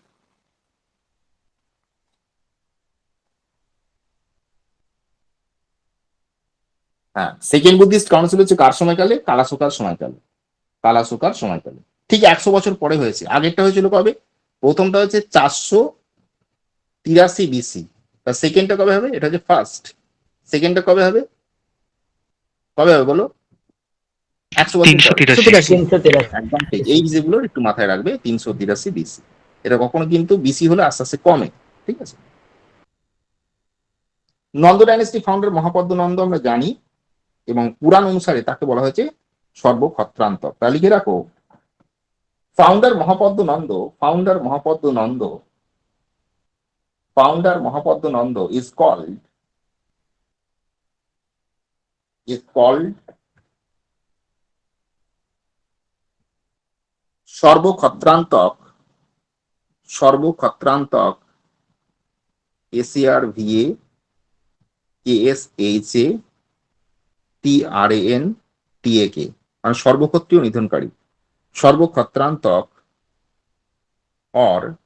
A: হ্যাঁ, সেকেন্ড বুদ্ধিস্ট কাউন্সিল হচ্ছে কার সময়কালে? কালাসোকার সময়কালে, কালাসোকার সময়কালে। ঠিক 100 বছর পরে হয়েছে। আগেরটা হয়েছিল কবে? প্রথমটা হচ্ছে 483 BC, তার সেকেন্ডটা কবে হবে? এটা হচ্ছে ফার্স্ট। সেকেন্ডটা কবে হবে? কবে হবে বলো? 100 বছর পরে।
D: 383।
B: 383।
A: একদম ঠিক। এই বিষয়গুলো একটু মাথায় রাখবে। 383 BC। এটা কখনো কিন্তু বিসি হলে আস্তে আস্তে কমে, ঠিক আছে। নন্দ ডাইনেস্টি ফাউন্ডার মহাপদ্ম নন্দ আমরা জানি, এবং পুরাণ অনুসারে তাকে বলা হয়েছে সর্বক্ষত্রান্তক। তা লিখে রাখো, founder Mahapadma Nanda, founder Mahapadma Nanda, founder Mahapadma Nanda is called সর্বক্ষত্রান্তক, সর্বক্ষত্রান্তক, SERVA KSHA TRANTAK, মানে সর্বক্ষত্রীয় নিধনকারী, সর্বক্ষত্রান্তক or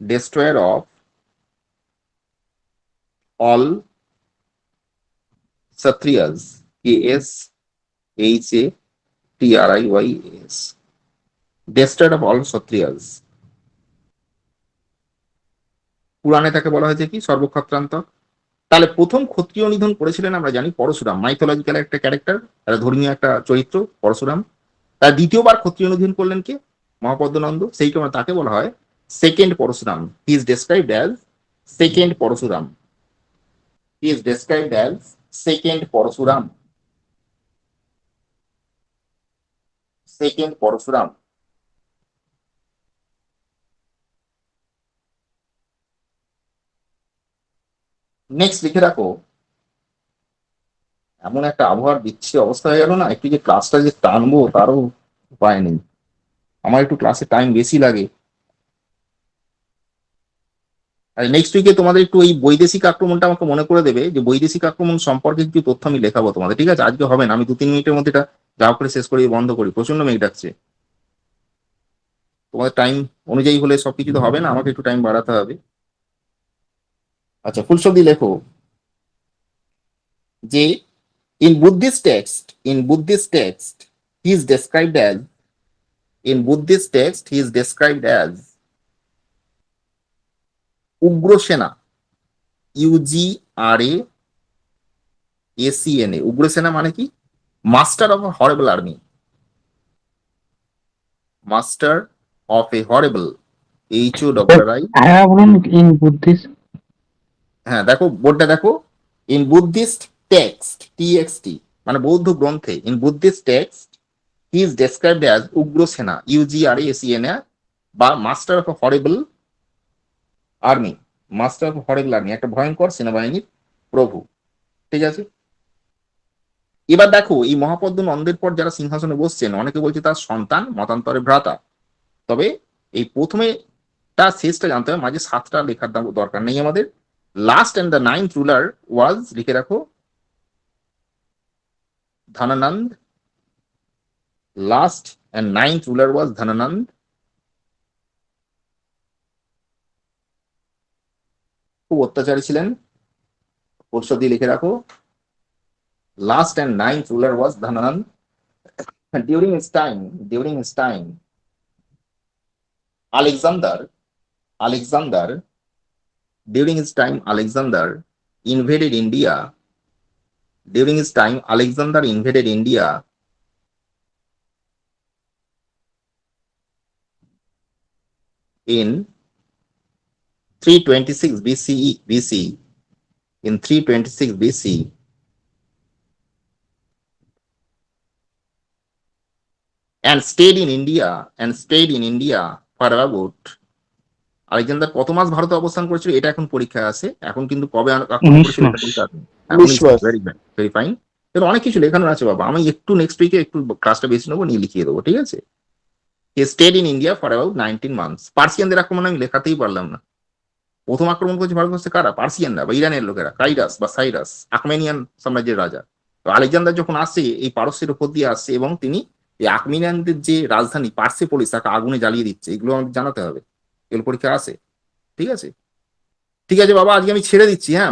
A: destroyer of all Kshatriyas, KSHATRIYAS, destroyer of all Kshatriyas। পুরাণে তাকে বলা হয়েছে কি? সর্বক্ষত্রান্তক। তাহলে প্রথম ক্ষত্রিয় নিধন করেছিলেন আমরা জানি পরশুরাম, মাইথোলজিক্যাল একটা ক্যারেক্টার, একটা ধর্মীয় একটা চরিত্র পরশুরাম। তার দ্বিতীয়বার ক্ষত্রিয় নিধন করলেন কে? মহাপদ্মনন্দ। সেই কারণে তাকে বলা হয় second Parashuram. He is described as second Parashuram, he is described as second Parashuram, second Parashuram. Next লিখে রাখো, এমন একটা আবহাওয়ার বিচ্ছিরি অবস্থা হয়ে গেল না, একটু যে ক্লাসটা যে টানবো তারও উপায় নেই। আমার একটু ক্লাসে টাইম বেশি লাগে। আর নেক্সট উইকে তোমাদের একটু এই বৈদেশিক আক্রমণটা আমাকে মনে করে দেবে, যে বৈদেশিক আক্রমণ সম্পর্কে কিছু তথ্য আমি লেখাবো তোমাদের, ঠিক আছে। আজকে হবে না, আমি 2-3 মিনিটের মধ্যে এটা যা করে শেষ করে বন্ধ করি। প্রচন্ড মেঘ ডাকছে, তোমাদের টাইম অনুযায়ী হলে সবকিছু তো হবে না, আমাকে একটু টাইম বাড়াতে হবে। আচ্ছা, ফুল শব্দ লেখো যে in Buddhist text, in Buddhist text, he is described as, in Buddhist text, he is described as Ugrosena, UGRA ACNA, উগ্রসেনা মানে কি? Master of a horrible army, master of a horrible, HORRI।
D: হ্যাঁ বলুন, ইন বুদ্ধিস্ট।
A: হ্যাঁ দেখো বোর্ডটা দেখো, ইন বুদ্ধিস্ট টেক্সট, TXT মানে বৌদ্ধ গ্রন্থে, in Buddhist text he is described as Ugrasena, UGRA ACNA, বা master of a horrible army, master of horrible army, একটা ভয়ঙ্কর সেনাবাহিনীর প্রভু। ঠিক আছে, এবার দেখো এই মহাপদ্ম নন্দের পর যারা সিংহাসনে বসছেন, অনেকে বলছে তার সন্তান, মতান্তরে ভ্রাতা। তবে এই প্রথমে তার শেষটা জানতে হবে, মাঝে 7টা লেখার দরকার নেই আমাদের। Last and the 9th ruler was, লিখে রাখো, Dhanananda. Last and 9th ruler was Dhanananda. খুব অত্যাচারী ছিলেন, পরিষদ দিয়ে লিখে রাখো। Last and 9th ruler was Dhananand. During his time, Alexander, during his time, Alexander invaded India. During his time, Alexander invaded India in 326 BC. In 326 BC. And stayed in India for about, Alexander কত মাস ভারতে অবস্থান করেছিল এটা এখন পরীক্ষায় আছে, এখন কিন্তু কবে আক্রমণ
D: 19
A: করেছিল এটা
D: মাস।
A: পরীক্ষা আছে।
G: 19 মাস।
A: Very fine. এর অনেক কিছু লেখানো আছে বাবা, আমি একটু নেক্সট উইকে একটু ক্লাসটা বেশি নেবো, নিয়ে লিখিয়ে দেবো, ঠিক আছে। He stayed in India for about 19 months. পার্সিয়ানদের আক্রমণ আমি লেখাতেই পারলাম না। প্রথম আক্রমণ করেছে ভারতবর্ষে কারা? পার্সিয়ানরা বা ইরানের লোকেরা, কাইরাস বা সাইরাস, আর্মেনিয়ান সাম্রাজ্যের রাজা। তো আলেকজান্ডার যখন আসছে এই পারস্যের উপর দিয়ে আসছে, এবং তিনি এই আর্মেনিয়ানদের যে রাজধানী পার্সেপোলিস তাকে আগুনে জ্বালিয়ে দিচ্ছে, এগুলো আমাদের জানাতে হবে, এগুলো পরীক্ষা আছে। ঠিক আছে, ঠিক আছে বাবা, আজকে আমি ছেড়ে দিচ্ছি, হ্যাঁ।